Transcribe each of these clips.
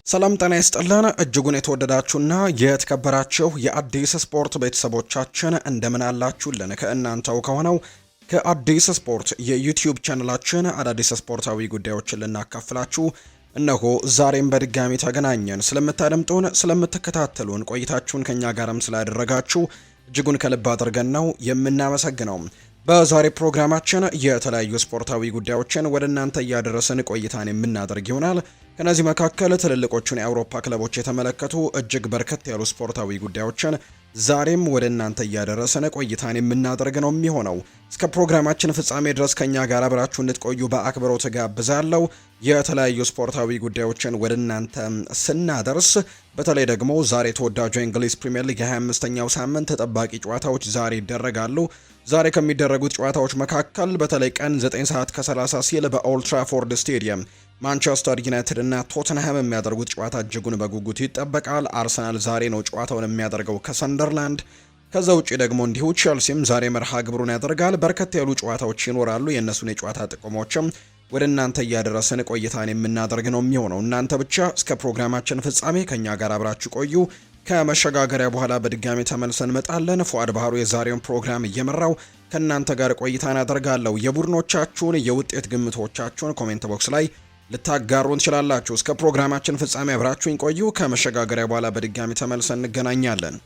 ሰላም ጤና ይስጥልን እጅጉን የተወደዳችሁና የተከበራችሁ የአዲስ ስፖርት ቤተሰቦቻችን እንደምን አላችሁልን? ከእናንተው ከሆነው ከአዲስ ስፖርት የዩቲዩብ ቻናላችን አዳዲስ ስፖርታዊ ጉዳዮችን ልናካፍላችሁ እነሆ ዛሬም በድጋሚ ተገናኘን። ስለምታደምጡን፣ ስለምትከታተሉን ቆይታችሁን ከኛ ጋርም ስላደረጋችሁ እጅጉን ከልብ አድርገን ነው የምናመሰግነው። በዛሬ ፕሮግራማችን የተለያዩ ስፖርታዊ ጉዳዮችን ወደ እናንተ እያደረስን ቆይታን የምናደርግ ይሆናል። ከነዚህ መካከል ትልልቆቹን የአውሮፓ ክለቦች የተመለከቱ እጅግ በርከት ያሉ ስፖርታዊ ጉዳዮችን ዛሬም ወደ እናንተ እያደረስን ቆይታን የምናደርግ ነው የሚሆነው። እስከ ፕሮግራማችን ፍጻሜ ድረስ ከኛ ጋር አብራችሁ እንድትቆዩ በአክብሮት ጋብዛለሁ። የተለያዩ ስፖርታዊ ጉዳዮችን ወደ እናንተ ስናደርስ በተለይ ደግሞ ዛሬ ተወዳጁ የእንግሊዝ ፕሪምየር ሊግ የ25ኛው ሳምንት ተጠባቂ ጨዋታዎች ዛሬ ይደረጋሉ። ዛሬ ከሚደረጉት ጨዋታዎች መካከል በተለይ ቀን 9 ሰዓት ከ30 ሲል በኦልድ ትራፎርድ ስቴዲየም ማንቸስተር ዩናይትድ እና ቶተንሃም የሚያደርጉት ጨዋታ እጅጉን በጉጉት ይጠበቃል። አርሰናል ዛሬ ነው ጨዋታውን የሚያደርገው ከሰንደርላንድ። ከዛ ውጪ ደግሞ እንዲሁ ቼልሲም ዛሬ መርሃ ግብሩን ያደርጋል። በርከት ያሉ ጨዋታዎች ይኖራሉ። የእነሱን የጨዋታ ጥቅሞችም ወደ እናንተ እያደረስን ቆይታን የምናደርግ ነው የሚሆነው። እናንተ ብቻ እስከ ፕሮግራማችን ፍጻሜ ከኛ ጋር አብራችሁ ቆዩ። ከመሸጋገሪያ በኋላ በድጋሚ ተመልሰን እንመጣለን። ፉአድ ባህሩ የዛሬውን ፕሮግራም እየመራው ከእናንተ ጋር ቆይታን አደርጋለሁ። የቡድኖቻችሁን የውጤት ግምቶቻችሁን ኮሜንት ቦክስ ላይ ልታጋሩን ትችላላችሁ። እስከ ፕሮግራማችን ፍጻሜ አብራችሁኝ ቆዩ። ከመሸጋገሪያ በኋላ በድጋሚ ተመልሰን እንገናኛለን።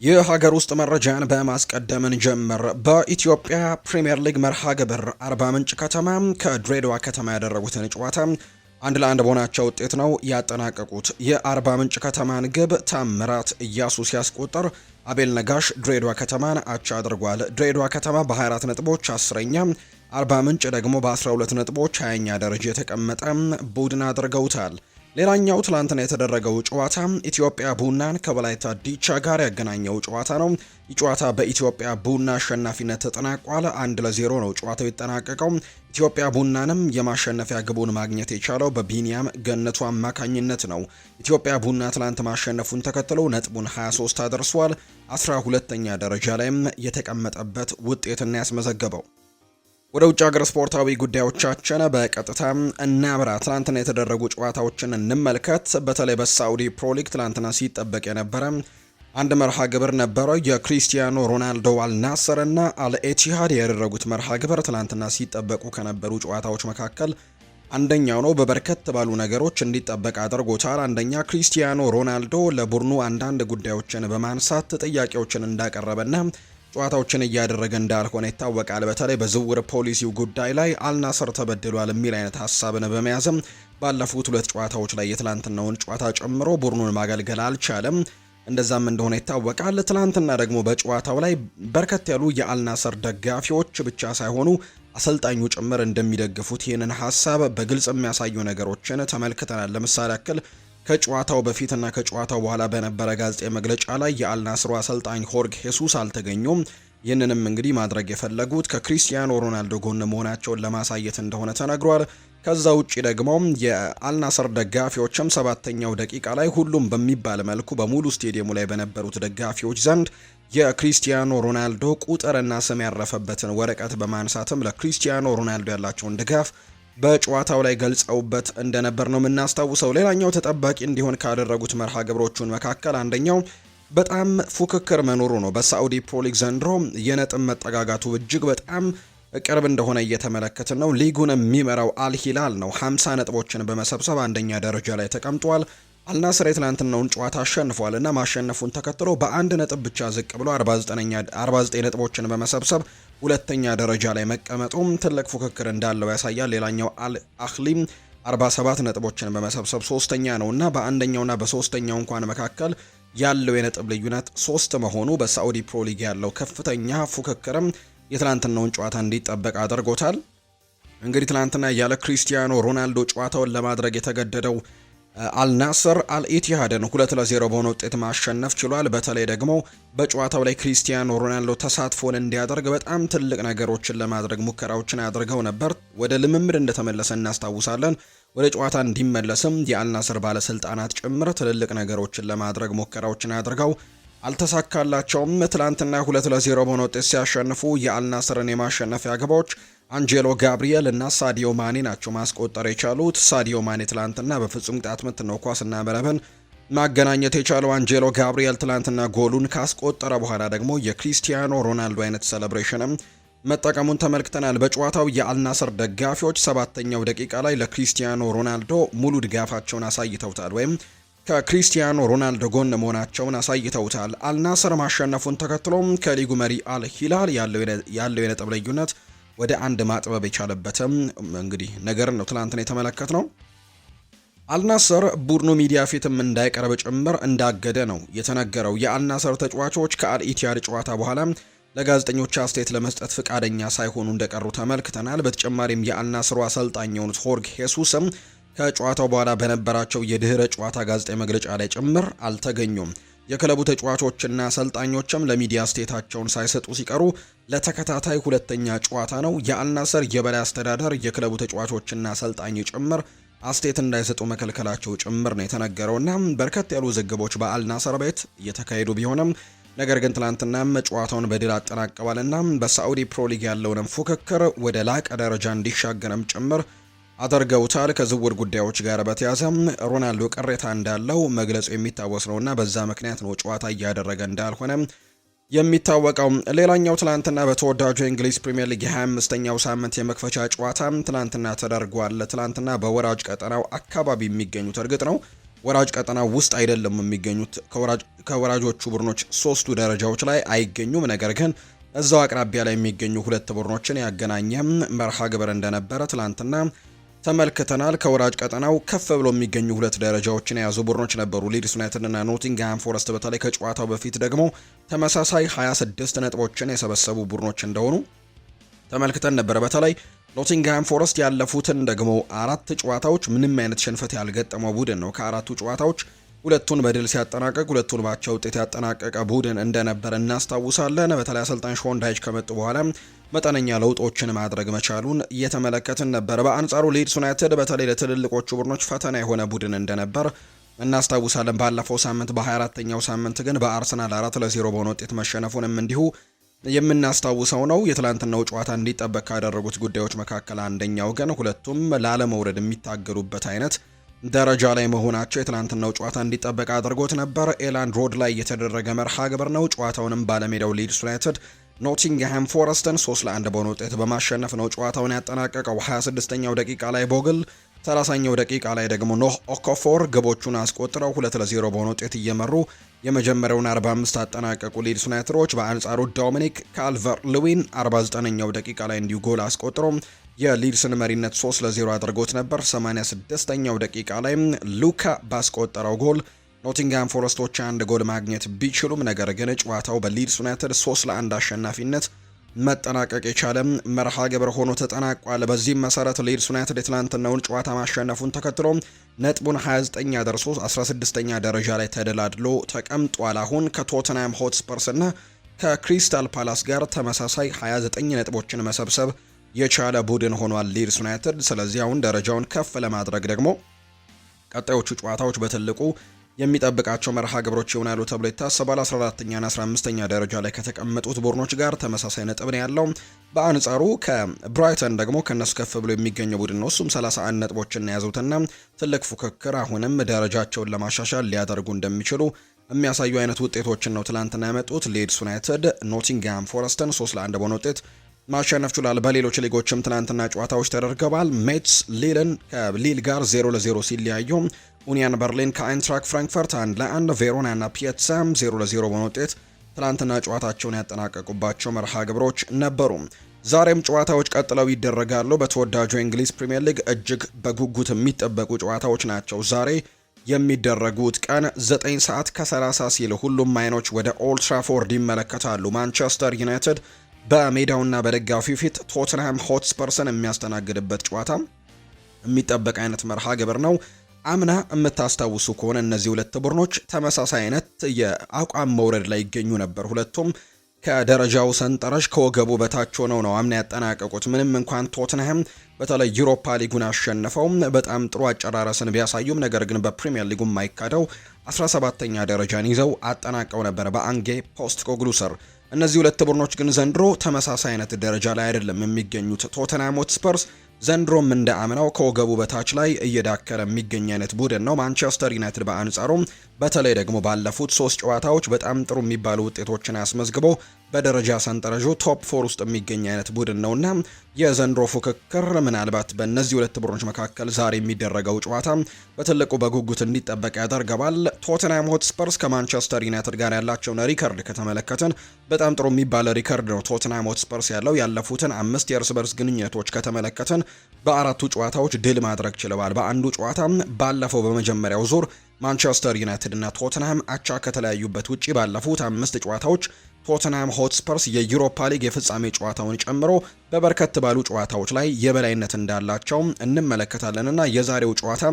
የሀገር ውስጥ መረጃን በማስቀደምን ጀምር። በኢትዮጵያ ፕሪሚየር ሊግ መርሃ ግብር አርባ ምንጭ ከተማ ከድሬዳዋ ከተማ ያደረጉትን ጨዋታ 1-1 በሆናቸው ውጤት ነው ያጠናቀቁት። የአርባ ምንጭ ከተማን ግብ ታምራት እያሱ ሲያስቆጠር አቤል ነጋሽ ድሬዳዋ ከተማን አቻ አድርጓል። ድሬዳዋ ከተማ በ24 ነጥቦች 10ኛ፣ አርባ ምንጭ ደግሞ በ12 ነጥቦች 20ኛ ደረጃ የተቀመጠ ቡድን አድርገውታል። ሌላኛው ትላንትና የተደረገው ጨዋታ ኢትዮጵያ ቡናን ከወላይታ ዲቻ ጋር ያገናኘው ጨዋታ ነው። ይህ ጨዋታ በኢትዮጵያ ቡና አሸናፊነት ተጠናቋል። 1-0 ነው ጨዋታው የተጠናቀቀው። ኢትዮጵያ ቡናንም የማሸነፊያ ግቡን ማግኘት የቻለው በቢኒያም ገነቱ አማካኝነት ነው። ኢትዮጵያ ቡና ትላንት ማሸነፉን ተከትሎ ነጥቡን 23 አድርሷል። 12ኛ ደረጃ ላይም የተቀመጠበት ውጤትና ያስመዘገበው። ወደ ውጭ ሀገር ስፖርታዊ ጉዳዮቻችን በቀጥታ እናብራ። ትላንትና የተደረጉ ጨዋታዎችን እንመልከት። በተለይ በሳዑዲ ፕሮ ሊግ ትላንትና ሲጠበቅ የነበረ አንድ መርሃ ግብር ነበረ። የክሪስቲያኖ ሮናልዶ አልናስር እና አልኤቲሃድ ያደረጉት መርሃ ግብር ትላንትና ሲጠበቁ ከነበሩ ጨዋታዎች መካከል አንደኛው ነው። በበርከት ባሉ ነገሮች እንዲጠበቅ አድርጎታል። አንደኛ ክሪስቲያኖ ሮናልዶ ለቡድኑ አንዳንድ ጉዳዮችን በማንሳት ጥያቄዎችን እንዳቀረበና ጨዋታዎችን እያደረገ እንዳልሆነ ይታወቃል። በተለይ በዝውውር ፖሊሲው ጉዳይ ላይ አልናስር ተበድሏል የሚል አይነት ሀሳብን በመያዝም ባለፉት 2 ጨዋታዎች ላይ የትላንትናውን ጨዋታ ጨምሮ ቡድኑን ማገልገል አልቻለም። እንደዛም እንደሆነ ይታወቃል። ትላንትና ደግሞ በጨዋታው ላይ በርከት ያሉ የአልናስር ደጋፊዎች ብቻ ሳይሆኑ አሰልጣኙ ጭምር እንደሚደግፉት ይህንን ሀሳብ በግልጽ የሚያሳዩ ነገሮችን ተመልክተናል። ለምሳሌ ያክል ከጨዋታው በፊትና ከጨዋታው በኋላ በነበረ ጋዜጣዊ መግለጫ ላይ የአልናስሩ አሰልጣኝ ሆርግ ሄሱስ አልተገኙም። ይህንንም እንግዲህ ማድረግ የፈለጉት ከክሪስቲያኖ ሮናልዶ ጎን መሆናቸውን ለማሳየት እንደሆነ ተነግሯል። ከዛ ውጪ ደግሞ የአልናስር ደጋፊዎችም 7ኛው ደቂቃ ላይ ሁሉም በሚባል መልኩ በሙሉ ስቴዲየሙ ላይ በነበሩት ደጋፊዎች ዘንድ የክሪስቲያኖ ሮናልዶ ቁጥርና ስም ያረፈበትን ወረቀት በማንሳትም ለክሪስቲያኖ ሮናልዶ ያላቸውን ድጋፍ በጨዋታው ላይ ገልጸውበት እንደነበር ነው የምናስታውሰው። ሌላኛው ተጠባቂ እንዲሆን ካደረጉት መርሃ ግብሮቹን መካከል አንደኛው በጣም ፉክክር መኖሩ ነው። በሳዑዲ ፕሮ ሊግ ዘንድሮ የነጥብ መጠጋጋቱ እጅግ በጣም ቅርብ እንደሆነ እየተመለከትን ነው። ሊጉን የሚመራው አልሂላል ነው 50 ነጥቦችን በመሰብሰብ አንደኛ ደረጃ ላይ ተቀምጧል። አልናስር የትላንትናውን ጨዋታ አሸንፏል እና ማሸነፉን ተከትሎ በአንድ ነጥብ ብቻ ዝቅ ብሎ 49 ነጥቦችን በመሰብሰብ ሁለተኛ ደረጃ ላይ መቀመጡም ትልቅ ፉክክር እንዳለው ያሳያል። ሌላኛው አልአህሊም 47 ነጥቦችን በመሰብሰብ ሶስተኛ ነው እና በአንደኛውና በሶስተኛው እንኳን መካከል ያለው የነጥብ ልዩነት 3 መሆኑ በሳዑዲ ፕሮ ሊግ ያለው ከፍተኛ ፉክክርም የትላንትናውን ጨዋታ እንዲጠበቅ አድርጎታል። እንግዲህ ትላንትና ያለ ክሪስቲያኖ ሮናልዶ ጨዋታውን ለማድረግ የተገደደው አልናስር አልኢቲሃድን 2-0 በሆነ ውጤት ማሸነፍ ችሏል። በተለይ ደግሞ በጨዋታው ላይ ክሪስቲያኖ ሮናልዶ ተሳትፎን እንዲያደርግ በጣም ትልቅ ነገሮችን ለማድረግ ሙከራዎችን አድርገው ነበር። ወደ ልምምድ እንደተመለሰ እናስታውሳለን። ወደ ጨዋታ እንዲመለስም የአልናስር ባለስልጣናት ጭምር ትልልቅ ነገሮችን ለማድረግ ሙከራዎችን አድርገው አልተሳካላቸውም። ትላንትና 2-0 በሆነ ውጤት ሲያሸንፉ የአልናስርን የማሸነፊያ ግቦች አንጄሎ ጋብሪኤል እና ሳዲዮ ማኔ ናቸው ማስቆጠር የቻሉት። ሳዲዮ ማኔ ትላንትና በፍጹም ቅጣት ምት ነው ኳስና መረብን ማገናኘት የቻለው። አንጄሎ ጋብሪኤል ትላንትና ጎሉን ካስቆጠረ በኋላ ደግሞ የክሪስቲያኖ ሮናልዶ አይነት ሴሌብሬሽንም መጠቀሙን ተመልክተናል። በጨዋታው የአልናስር ደጋፊዎች 7ኛው ደቂቃ ላይ ለክሪስቲያኖ ሮናልዶ ሙሉ ድጋፋቸውን አሳይተውታል ወይም ከክሪስቲያኖ ሮናልዶ ጎን መሆናቸውን አሳይተውታል። አልናስር ማሸነፉን ተከትሎም ከሊጉ መሪ አል ሂላል ያለው የነጥብ ልዩነት ወደ አንድ ማጥበብ የቻለበትም እንግዲህ ነገር ነው ትላንትና የተመለከትነው። አልናስር ቡድኑ ሚዲያ ፊትም እንዳይቀርብ ጭምር እንዳገደ ነው የተነገረው። የአልናስር ተጫዋቾች ከአልኢቲያድ ጨዋታ በኋላ ለጋዜጠኞች አስተያየት ለመስጠት ፍቃደኛ ሳይሆኑ እንደቀሩ ተመልክተናል። በተጨማሪም የአልናስሩ አሰልጣኝ የሆኑት ሆርግ ሄሱስም ከጨዋታው በኋላ በነበራቸው የድህረ ጨዋታ ጋዜጣዊ መግለጫ ላይ ጭምር አልተገኙም። የክለቡ ተጫዋቾችና አሰልጣኞችም ለሚዲያ አስተያየታቸውን ሳይሰጡ ሲቀሩ ለተከታታይ ሁለተኛ ጨዋታ ነው። የአልናስር የበላይ አስተዳደር የክለቡ ተጫዋቾችና አሰልጣኝ ጭምር አስተያየት እንዳይሰጡ መከልከላቸው ጭምር ነው የተነገረውና በርከት ያሉ ውዝግቦች በአልናስር ቤት እየተካሄዱ ቢሆንም ነገር ግን ትላንትናም ጨዋታውን በድል አጠናቀዋልና በሳዑዲ ፕሮ ሊግ ያለውንም ፉክክር ወደ ላቀ ደረጃ እንዲሻገርም ጭምር አድርገውታል። ከዝውውር ጉዳዮች ጋር በተያያዘ ሮናልዶ ቅሬታ እንዳለው መግለጹ የሚታወስ ነውና በዛ ምክንያት ነው ጨዋታ እያደረገ እንዳልሆነ የሚታወቀው። ሌላኛው ትላንትና በተወዳጁ የእንግሊዝ ፕሪሚየር ሊግ የ25ኛው ሳምንት የመክፈቻ ጨዋታ ትላንትና ተደርጓል። ትላንትና በወራጅ ቀጠናው አካባቢ የሚገኙት እርግጥ ነው ወራጅ ቀጠናው ውስጥ አይደለም የሚገኙት፣ ከወራጆቹ ቡድኖች 3ቱ ደረጃዎች ላይ አይገኙም። ነገር ግን እዛው አቅራቢያ ላይ የሚገኙ ሁለት ቡድኖችን ያገናኘም መርሃ ግብር እንደነበረ ትላንትና ተመልክተናል። ከወራጅ ቀጠናው ከፍ ብሎ የሚገኙ ሁለት ደረጃዎችን የያዙ ቡድኖች ነበሩ፣ ሊድስ ዩናይትድ እና ኖቲንግሃም ፎረስት። በተለይ ከጨዋታው በፊት ደግሞ ተመሳሳይ 26 ነጥቦችን የሰበሰቡ ቡድኖች እንደሆኑ ተመልክተን ነበር። በተለይ ኖቲንግሃም ፎረስት ያለፉትን ደግሞ 4 ጨዋታዎች ምንም አይነት ሽንፈት ያልገጠመው ቡድን ነው። ከአራቱ ጨዋታዎች ሁለቱን በድል ሲያጠናቀቅ ሁለቱን ባቻ ውጤት ያጠናቀቀ ቡድን እንደነበር እናስታውሳለን። በተለይ አሰልጣኝ ሾን ዳይች ከመጡ በኋላ መጠነኛ ለውጦችን ማድረግ መቻሉን እየተመለከትን ነበር። በአንጻሩ ሊድስ ዩናይትድ በተለይ ለትልልቆቹ ቡድኖች ፈተና የሆነ ቡድን እንደነበር እናስታውሳለን። ባለፈው ሳምንት በ24ኛው ሳምንት ግን በአርሰናል 4-0 በሆነ ውጤት መሸነፉንም እንዲሁ የምናስታውሰው ነው። የትላንትናው ጨዋታ እንዲጠበቅ ካደረጉት ጉዳዮች መካከል አንደኛው ግን ሁለቱም ላለመውረድ የሚታገሉበት አይነት ደረጃ ላይ መሆናቸው የትላንትናው ጨዋታ እንዲጠበቅ አድርጎት ነበር። ኤላንድ ሮድ ላይ የተደረገ መርሃ ግብር ነው። ጨዋታውንም ባለሜዳው ሊድስ ዩናይትድ ኖቲንግሃም ፎረስትን 3-1 በሆነ ውጤት በማሸነፍ ነው ጨዋታውን ያጠናቀቀው። 26ኛው ደቂቃ ላይ ቦግል፣ 30ኛው ደቂቃ ላይ ደግሞ ኖህ ኦኮፎር ግቦቹን አስቆጥረው 2-0 በሆነ ውጤት እየመሩ የመጀመሪያውን 45 አጠናቀቁ ሊድስ ዩናይትዶች። በአንጻሩ ዶሚኒክ ካልቨር ልዊን 49ኛው ደቂቃ ላይ እንዲሁ ጎል አስቆጥሮ የሊድስን መሪነት 3-0 አድርጎት ነበር። 86ኛው ደቂቃ ላይ ሉካ ባስቆጠረው ጎል ኖቲንግሃም ፎረስቶች አንድ ጎል ማግኘት ቢችሉም ነገር ግን ጨዋታው በሊድስ ዩናይትድ 3-1 አሸናፊነት መጠናቀቅ የቻለ መርሃ ግብር ሆኖ ተጠናቋል። በዚህም መሰረት ሊድስ ዩናይትድ የትላንትናውን ጨዋታ ማሸነፉን ተከትሎ ነጥቡን 29 ደርሶ 16ኛ ደረጃ ላይ ተደላድሎ ተቀምጧል። አሁን ከቶተንሃም ሆትስፐርስ እና ከክሪስታል ፓላስ ጋር ተመሳሳይ 29 ነጥቦችን መሰብሰብ የቻለ ቡድን ሆኗል ሊድስ ዩናይትድ። ስለዚህ አሁን ደረጃውን ከፍ ለማድረግ ደግሞ ቀጣዮቹ ጨዋታዎች በትልቁ የሚጠብቃቸው መርሃ ግብሮች ይሆናሉ ተብሎ ይታሰባል። 14ኛና 15ኛ ደረጃ ላይ ከተቀመጡት ቡድኖች ጋር ተመሳሳይ ነጥብ ነው ያለው። በአንጻሩ ከብራይተን ደግሞ ከነሱ ከፍ ብሎ የሚገኘው ቡድን ነው። እሱም 31 ነጥቦችን የያዙትና ትልቅ ፉክክር አሁንም ደረጃቸውን ለማሻሻል ሊያደርጉ እንደሚችሉ የሚያሳዩ አይነት ውጤቶችን ነው ትላንትና ያመጡት። ሊድስ ዩናይትድ ኖቲንግሃም ፎረስትን 3-1 በሆነ ውጤት ማሸነፍ ችሏል። በሌሎች ሊጎችም ትናንትና ጨዋታዎች ተደርገዋል። ሜትስ ሊልን ከሊል ጋር 0-0 ሲለያዩ ኡኒያን በርሊን ከአይንትራክ ፍራንክፈርት 1-1፣ ቬሮና እና ፒየትሳም 0-0 በሆነ ውጤት ትናንትና ጨዋታቸውን ያጠናቀቁባቸው መርሃ ግብሮች ነበሩ። ዛሬም ጨዋታዎች ቀጥለው ይደረጋሉ። በተወዳጁ የእንግሊዝ ፕሪምየር ሊግ እጅግ በጉጉት የሚጠበቁ ጨዋታዎች ናቸው ዛሬ የሚደረጉት። ቀን 9 ሰዓት ከ30 ሲል ሁሉም አይኖች ወደ ኦልድ ትራፎርድ ይመለከታሉ። ማንቸስተር ዩናይትድ በሜዳውና በደጋፊው ፊት ቶተንሃም ሆትስፐርስን የሚያስተናግድበት ጨዋታ የሚጠበቅ አይነት መርሃ ግብር ነው። አምና የምታስታውሱ ከሆነ እነዚህ ሁለት ቡድኖች ተመሳሳይ አይነት የአቋም መውረድ ላይ ይገኙ ነበር። ሁለቱም ከደረጃው ሰንጠረዥ ከወገቡ በታች ሆነው ነው አምና ያጠናቀቁት። ምንም እንኳን ቶትንሃም በተለይ ዩሮፓ ሊጉን አሸንፈው በጣም ጥሩ አጨራረስን ቢያሳዩም ነገር ግን በፕሪሚየር ሊጉ የማይካደው 17ኛ ደረጃን ይዘው አጠናቀው ነበር በአንጌ ፖስት ኮግሉ ስር። እነዚህ ሁለት ቡድኖች ግን ዘንድሮ ተመሳሳይ አይነት ደረጃ ላይ አይደለም የሚገኙት። ቶተንሃም ሆትስፐርስ ዘንድሮም እንደ አምናው ከወገቡ በታች ላይ እየዳከረ የሚገኝ አይነት ቡድን ነው። ማንቸስተር ዩናይትድ በአንጻሩም በተለይ ደግሞ ባለፉት 3 ጨዋታዎች በጣም ጥሩ የሚባሉ ውጤቶችን አስመዝግቦ በደረጃ ሰንጠረዡ ቶፕ 4 ውስጥ የሚገኝ አይነት ቡድን ነውና የዘንድሮ ፉክክር ምናልባት በእነዚህ ሁለት ቡድኖች መካከል ዛሬ የሚደረገው ጨዋታ በትልቁ በጉጉት እንዲጠበቅ ያደርገዋል። ቶተንሃም ሆትስፐርስ ከማንቸስተር ዩናይትድ ጋር ያላቸውን ሪከርድ ከተመለከትን በጣም ጥሩ የሚባል ሪከርድ ነው ቶተንሃም ሆትስፐርስ ያለው። ያለፉትን 5 የእርስ በርስ ግንኙነቶች ከተመለከትን በአራቱ ጨዋታዎች ድል ማድረግ ችለዋል። በአንዱ ጨዋታ ባለፈው በመጀመሪያው ዙር ማንቸስተር ዩናይትድ እና ቶተንሃም አቻ ከተለያዩበት ውጪ ባለፉት 5 ጨዋታዎች ቶተንሃም ሆትስፐርስ የዩሮፓ ሊግ የፍጻሜ ጨዋታውን ጨምሮ በበርከት ባሉ ጨዋታዎች ላይ የበላይነት እንዳላቸው እንመለከታለንና የዛሬው ጨዋታ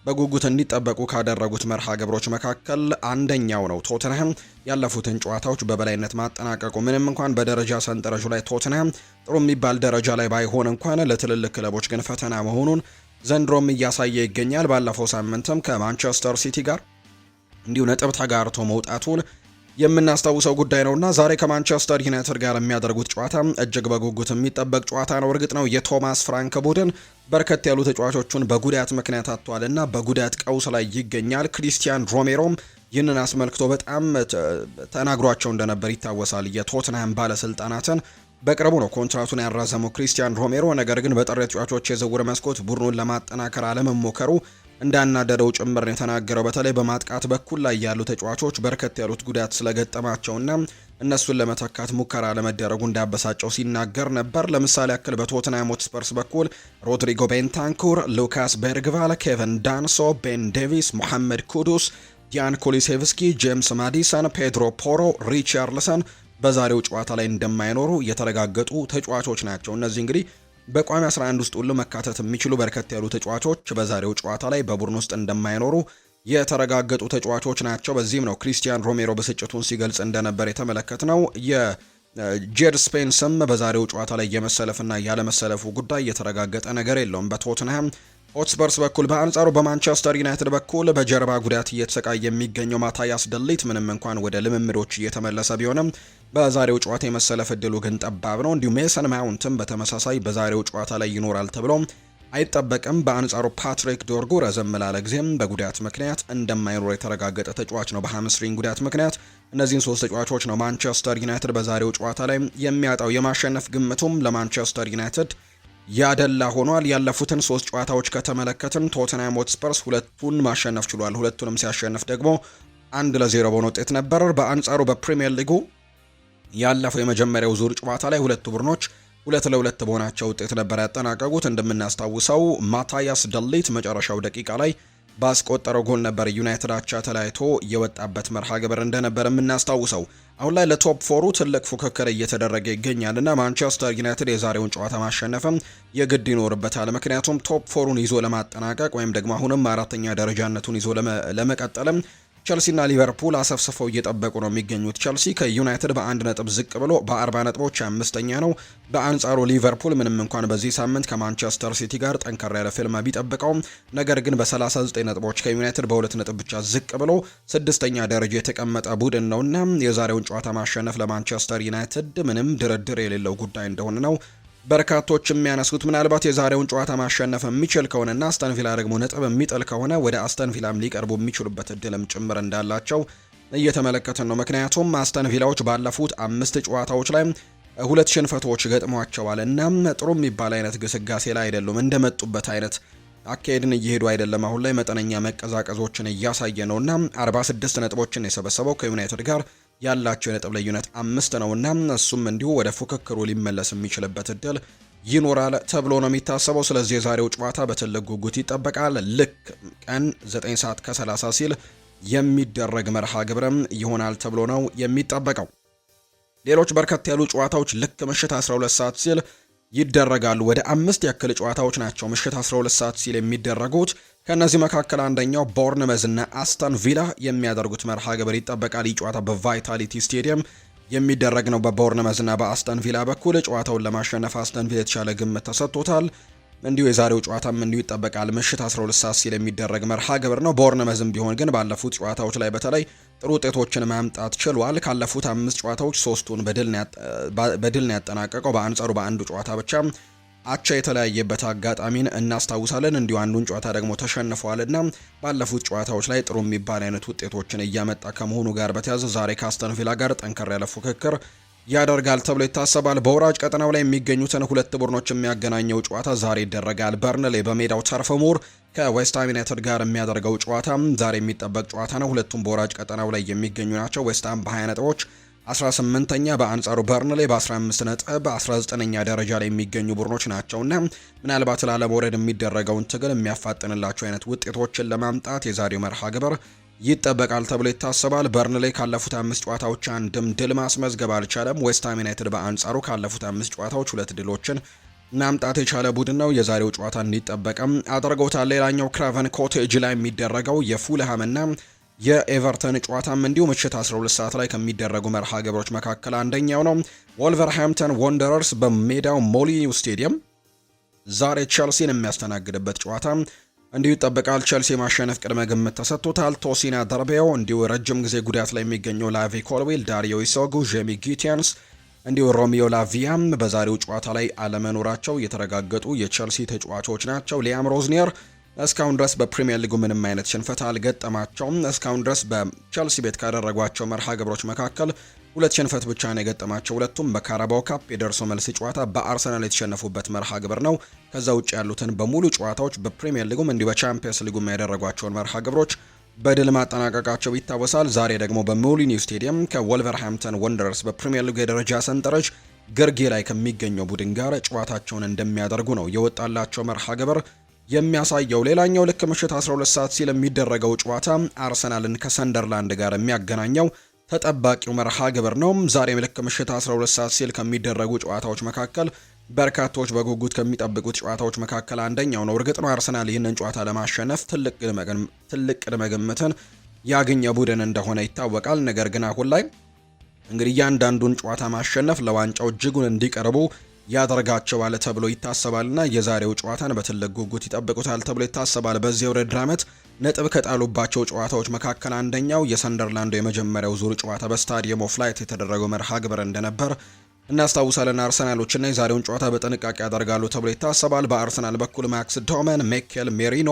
በጉጉት እንዲጠበቁ ካደረጉት መርሃ ግብሮች መካከል አንደኛው ነው። ቶተንሃም ያለፉትን ጨዋታዎች በበላይነት ማጠናቀቁ ምንም እንኳን በደረጃ ሰንጠረዡ ላይ ቶተንሃም ጥሩ የሚባል ደረጃ ላይ ባይሆን እንኳን ለትልልቅ ክለቦች ግን ፈተና መሆኑን ዘንድሮም እያሳየ ይገኛል። ባለፈው ሳምንትም ከማንቸስተር ሲቲ ጋር እንዲሁ ነጥብ ተጋርቶ መውጣቱን የምናስታውሰው ጉዳይ ነውና ዛሬ ከማንቸስተር ዩናይትድ ጋር የሚያደርጉት ጨዋታ እጅግ በጉጉት የሚጠበቅ ጨዋታ ነው። እርግጥ ነው የቶማስ ፍራንክ ቡድን በርከት ያሉ ተጫዋቾቹን በጉዳት ምክንያት አጥቷልና በጉዳት ቀውስ ላይ ይገኛል። ክሪስቲያን ሮሜሮም ይህንን አስመልክቶ በጣም ተናግሯቸው እንደነበር ይታወሳል። የቶትንሃም ባለስልጣናትን በቅርቡ ነው ኮንትራቱን ያራዘመው ክሪስቲያን ሮሜሮ። ነገር ግን በጥር ተጫዋቾች የዝውውር መስኮት ቡድኑን ለማጠናከር አለመሞከሩ እንዳናደደው ጭምር የተናገረው። በተለይ በማጥቃት በኩል ላይ ያሉ ተጫዋቾች በርከት ያሉት ጉዳት ስለገጠማቸውና እነሱን ለመተካት ሙከራ ለመደረጉ እንዳበሳጨው ሲናገር ነበር። ለምሳሌ ያክል በቶተንሃም ሆትስፐርስ በኩል ሮድሪጎ ቤንታንኩር፣ ሉካስ ቤርግቫል፣ ኬቨን ዳንሶ፣ ቤን ዴቪስ፣ ሞሐመድ ኩዱስ፣ ዲያን ኩሊሴቭስኪ፣ ጄምስ ማዲሰን፣ ፔድሮ ፖሮ፣ ሪቻርልሰን በዛሬው ጨዋታ ላይ እንደማይኖሩ የተረጋገጡ ተጫዋቾች ናቸው። እነዚህ እንግዲህ በቋሚ 11 ውስጥ ሁሉ መካተት የሚችሉ በርከት ያሉ ተጫዋቾች በዛሬው ጨዋታ ላይ በቡድን ውስጥ እንደማይኖሩ የተረጋገጡ ተጫዋቾች ናቸው። በዚህም ነው ክሪስቲያን ሮሜሮ ብስጭቱን ሲገልጽ እንደነበር የተመለከትነው። የጄድ ስፔንስም በዛሬው ጨዋታ ላይ የመሰለፍና ያለመሰለፉ ጉዳይ የተረጋገጠ ነገር የለውም በቶትንሃም ሆትስፐርስ በኩል። በአንጻሩ በማንቸስተር ዩናይትድ በኩል በጀርባ ጉዳት እየተሰቃየ የሚገኘው ማታያስ ደሊት ምንም እንኳን ወደ ልምምዶች እየተመለሰ ቢሆንም በዛሬው ጨዋታ የመሰለፍ እድሉ ግን ጠባብ ነው። እንዲሁም ሜሰን ማውንትም በተመሳሳይ በዛሬው ጨዋታ ላይ ይኖራል ተብሎ አይጠበቅም። በአንጻሩ ፓትሪክ ዶርጉ ረዘም ላለ ጊዜም በጉዳት ምክንያት እንደማይኖር የተረጋገጠ ተጫዋች ነው። በሃምስትሪንግ ጉዳት ምክንያት እነዚህን 3 ተጫዋቾች ነው ማንቸስተር ዩናይትድ በዛሬው ጨዋታ ላይ የሚያጣው። የማሸነፍ ግምቱም ለማንቸስተር ዩናይትድ ያደላ ሆኗል። ያለፉትን 3 ጨዋታዎች ከተመለከትን ቶተንሃም ሆትስፐርስ ሁለቱን ማሸነፍ ችሏል። ሁለቱንም ሲያሸንፍ ደግሞ 1-0 በሆነ ውጤት ነበር። በአንጻሩ በፕሪሚየር ሊጉ ያለፈው የመጀመሪያው ዙር ጨዋታ ላይ ሁለቱ ቡድኖች 2-2 በሆናቸው ውጤት ነበር ያጠናቀቁት። እንደምናስታውሰው ማታያስ ደሊት መጨረሻው ደቂቃ ላይ ባስቆጠረው ጎል ነበር ዩናይትድ አቻ ተለያይቶ የወጣበት መርሃ ግብር እንደነበር የምናስታውሰው። አሁን ላይ ለቶፕ 4 ትልቅ ፉክክር እየተደረገ ይገኛልና ማንቸስተር ዩናይትድ የዛሬውን ጨዋታ ማሸነፍም የግድ ይኖርበታል። ምክንያቱም ቶፕ 4ን ይዞ ለማጠናቀቅ ወይም ደግሞ አሁንም 4ኛ ደረጃነቱን ይዞ ለመቀጠልም ቸልሲና ሊቨርፑል አሰፍስፈው እየጠበቁ ነው የሚገኙት። ቸልሲ ከዩናይትድ በ1 ነጥብ ዝቅ ብሎ በ40 ነጥቦች 5ኛ ነው። በአንጻሩ ሊቨርፑል ምንም እንኳን በዚህ ሳምንት ከማንቸስተር ሲቲ ጋር ጠንከር ያለ ፊልም ቢጠብቀውም ነገር ግን በ39 ነጥቦች ከዩናይትድ በ2 ነጥብ ብቻ ዝቅ ብሎ 6ኛ ደረጃ የተቀመጠ ቡድን ነውና የዛሬውን ጨዋታ ማሸነፍ ለማንቸስተር ዩናይትድ ምንም ድርድር የሌለው ጉዳይ እንደሆነ ነው በርካቶች የሚያነሱት። ምናልባት የዛሬውን ጨዋታ ማሸነፍ የሚችል ከሆነና አስተን ቪላ ደግሞ ነጥብ የሚጥል ከሆነ ወደ አስተን ቪላም ሊቀርቡ የሚችሉበት እድልም ጭምር እንዳላቸው እየተመለከትን ነው። ምክንያቱም አስተን ቪላዎች ባለፉት 5 ጨዋታዎች ላይ 2 ሽንፈቶች ገጥሟቸዋል እና ጥሩ የሚባል አይነት ግስጋሴ ላይ አይደሉም። እንደመጡበት አይነት አካሄድን እየሄዱ አይደለም። አሁን ላይ መጠነኛ መቀዛቀዞችን እያሳየ ነውና 46 ነጥቦችን የሰበሰበው ከዩናይትድ ጋር ያላቸው የነጥብ ልዩነት 5 ነውና እሱም እንዲሁ ወደ ፉክክሩ ሊመለስ የሚችልበት እድል ይኖራል ተብሎ ነው የሚታሰበው። ስለዚህ የዛሬው ጨዋታ በትልቅ ጉጉት ይጠበቃል። ልክ ቀን 9 ሰዓት ከ30 ሲል የሚደረግ መርሃ ግብርም ይሆናል ተብሎ ነው የሚጠበቀው። ሌሎች በርከት ያሉ ጨዋታዎች ልክ ምሽት 12 ሰዓት ሲል ይደረጋሉ። ወደ 5 ያክል ጨዋታዎች ናቸው ምሽት 12 ሰዓት ሲል የሚደረጉት። ከነዚህ መካከል አንደኛው ቦርንመዝ እና አስተን ቪላ የሚያደርጉት መርሃ ግብር ይጠበቃል። ይህ ጨዋታ በቫይታሊቲ ስቴዲየም የሚደረግ ነው። በቦርነመዝና በአስተን ቪላ በኩል ጨዋታውን ለማሸነፍ አስተን ቪላ የተሻለ ግምት ተሰጥቶታል። እንዲሁ የዛሬው ጨዋታም እንዲሁ ይጠበቃል። ምሽት 12 ሰዓት ሲል የሚደረግ መርሃ ግብር ነው። ቦርነመዝም ቢሆን ግን ባለፉት ጨዋታዎች ላይ በተለይ ጥሩ ውጤቶችን ማምጣት ችሏል። ካለፉት 5 ጨዋታዎች 3ቱን በድል ነው ያጠናቀቀው። በአንጻሩ በአንዱ ጨዋታ ብቻ አቻ የተለያየበት አጋጣሚን እናስታውሳለን። እንዲሁ አንዱን ጨዋታ ደግሞ ተሸንፈዋልና ባለፉት ጨዋታዎች ላይ ጥሩ የሚባል አይነት ውጤቶችን እያመጣ ከመሆኑ ጋር በተያያዘ ዛሬ ከአስተን ቪላ ጋር ጠንከር ያለ ፉክክር ያደርጋል ተብሎ ይታሰባል። በወራጅ ቀጠናው ላይ የሚገኙትን ሁለት ቡድኖች የሚያገናኘው ጨዋታ ዛሬ ይደረጋል። በርንሌ በሜዳው ተርፍ ሙር ከዌስትሃም ዩናይትድ ጋር የሚያደርገው ጨዋታ ዛሬ የሚጠበቅ ጨዋታ ነው። ሁለቱም በወራጅ ቀጠናው ላይ የሚገኙ ናቸው። ዌስትሃም በ20 ነጥቦች 18ኛ፣ በአንጻሩ በርንሌ በ15 ነጥብ 19ኛ ደረጃ ላይ የሚገኙ ቡድኖች ናቸውና ምናልባት ላለመውረድ የሚደረገውን ትግል የሚያፋጥንላቸው አይነት ውጤቶችን ለማምጣት የዛሬው መርሃ ግብር ይጠበቃል ተብሎ ይታሰባል። በርንሌ ካለፉት 5 ጨዋታዎች አንድም ድል ማስመዝገብ አልቻለም። ዌስትሃም ዩናይትድ በአንጻሩ ካለፉት 5 ጨዋታዎች 2 ድሎችን ማምጣት የቻለ ቡድን ነው። የዛሬው ጨዋታ እንዲጠበቅም አድርገውታል። ሌላኛው ክራቨን ኮቴጅ ላይ የሚደረገው የፉልሃምና የኤቨርተን ጨዋታም እንዲሁ ምሽት 12 ሰዓት ላይ ከሚደረጉ መርሃ ግብሮች መካከል አንደኛው ነው። ወልቨርሃምፕተን ወንደረርስ በሜዳው ሞሊኒው ስቴዲየም ዛሬ ቼልሲን የሚያስተናግድበት ጨዋታ እንዲሁ ይጠበቃል። ቼልሲ ማሸነፍ ቅድመ ግምት ተሰጥቶታል። ቶሲና ደርቤው እንዲሁ ረጅም ጊዜ ጉዳት ላይ የሚገኘው ላቪ ኮልዊል፣ ዳሪዮ ኢሶጉ፣ ጄሚ ጊቲያንስ እንዲሁ ሮሚዮ ላቪያም በዛሬው ጨዋታ ላይ አለመኖራቸው የተረጋገጡ የቼልሲ ተጫዋቾች ናቸው። ሊያም ሮዝኒየር እስካሁን ድረስ በፕሪሚየር ሊጉ ምንም አይነት ሽንፈት አልገጠማቸውም። እስካሁን ድረስ በቼልሲ ቤት ካደረጓቸው መርሃ ግብሮች መካከል 2 ሽንፈት ብቻ ነው የገጠማቸው። ሁለቱም በካራባው ካፕ የደርሶ መልስ ጨዋታ በአርሰናል የተሸነፉበት መርሃ ግብር ነው። ከዛ ውጭ ያሉትን በሙሉ ጨዋታዎች በፕሪሚየር ሊጉም እንዲሁ በቻምፒየንስ ሊጉም ያደረጓቸውን መርሃ ግብሮች በድል ማጠናቀቃቸው ይታወሳል። ዛሬ ደግሞ በሞሊኒው ስቴዲየም ከወልቨርሃምፕተን ወንደረርስ በፕሪሚየር ሊጉ የደረጃ ሰንጠረዥ ግርጌ ላይ ከሚገኘው ቡድን ጋር ጨዋታቸውን እንደሚያደርጉ ነው የወጣላቸው መርሃ ግብር የሚያሳየው። ሌላኛው ልክ ምሽት 12 ሰዓት ሲል የሚደረገው ጨዋታ አርሰናልን ከሰንደርላንድ ጋር የሚያገናኘው ተጠባቂው መርሃ ግብር ነው። ዛሬም ልክ ምሽት 12 ሰዓት ሲል ከሚደረጉ ጨዋታዎች መካከል በርካቶች በጉጉት ከሚጠብቁት ጨዋታዎች መካከል አንደኛው ነው። እርግጥ ነው አርሰናል ይህንን ጨዋታ ለማሸነፍ ትልቅ ቅድመ ግምትን ያገኘ ቡድን እንደሆነ ይታወቃል። ነገር ግን አሁን ላይ እንግዲህ እያንዳንዱን ጨዋታ ማሸነፍ ለዋንጫው እጅጉን እንዲቀርቡ ያደርጋቸዋል ተብሎ ይታሰባልና የዛሬው ጨዋታን በትልቅ ጉጉት ይጠብቁታል ተብሎ ይታሰባል። በዚህ ውድድር ዓመት ነጥብ ከጣሉባቸው ጨዋታዎች መካከል አንደኛው የሰንደርላንዱ የመጀመሪያው ዙር ጨዋታ በስታዲየም ኦፍ ላይት የተደረገው መርሃ ግብር እንደነበር እናስታውሳለን። አርሰናሎችና የዛሬውን ጨዋታ በጥንቃቄ ያደርጋሉ ተብሎ ይታሰባል። በአርሰናል በኩል ማክስ ዶመን፣ ሚኬል ሜሪኖ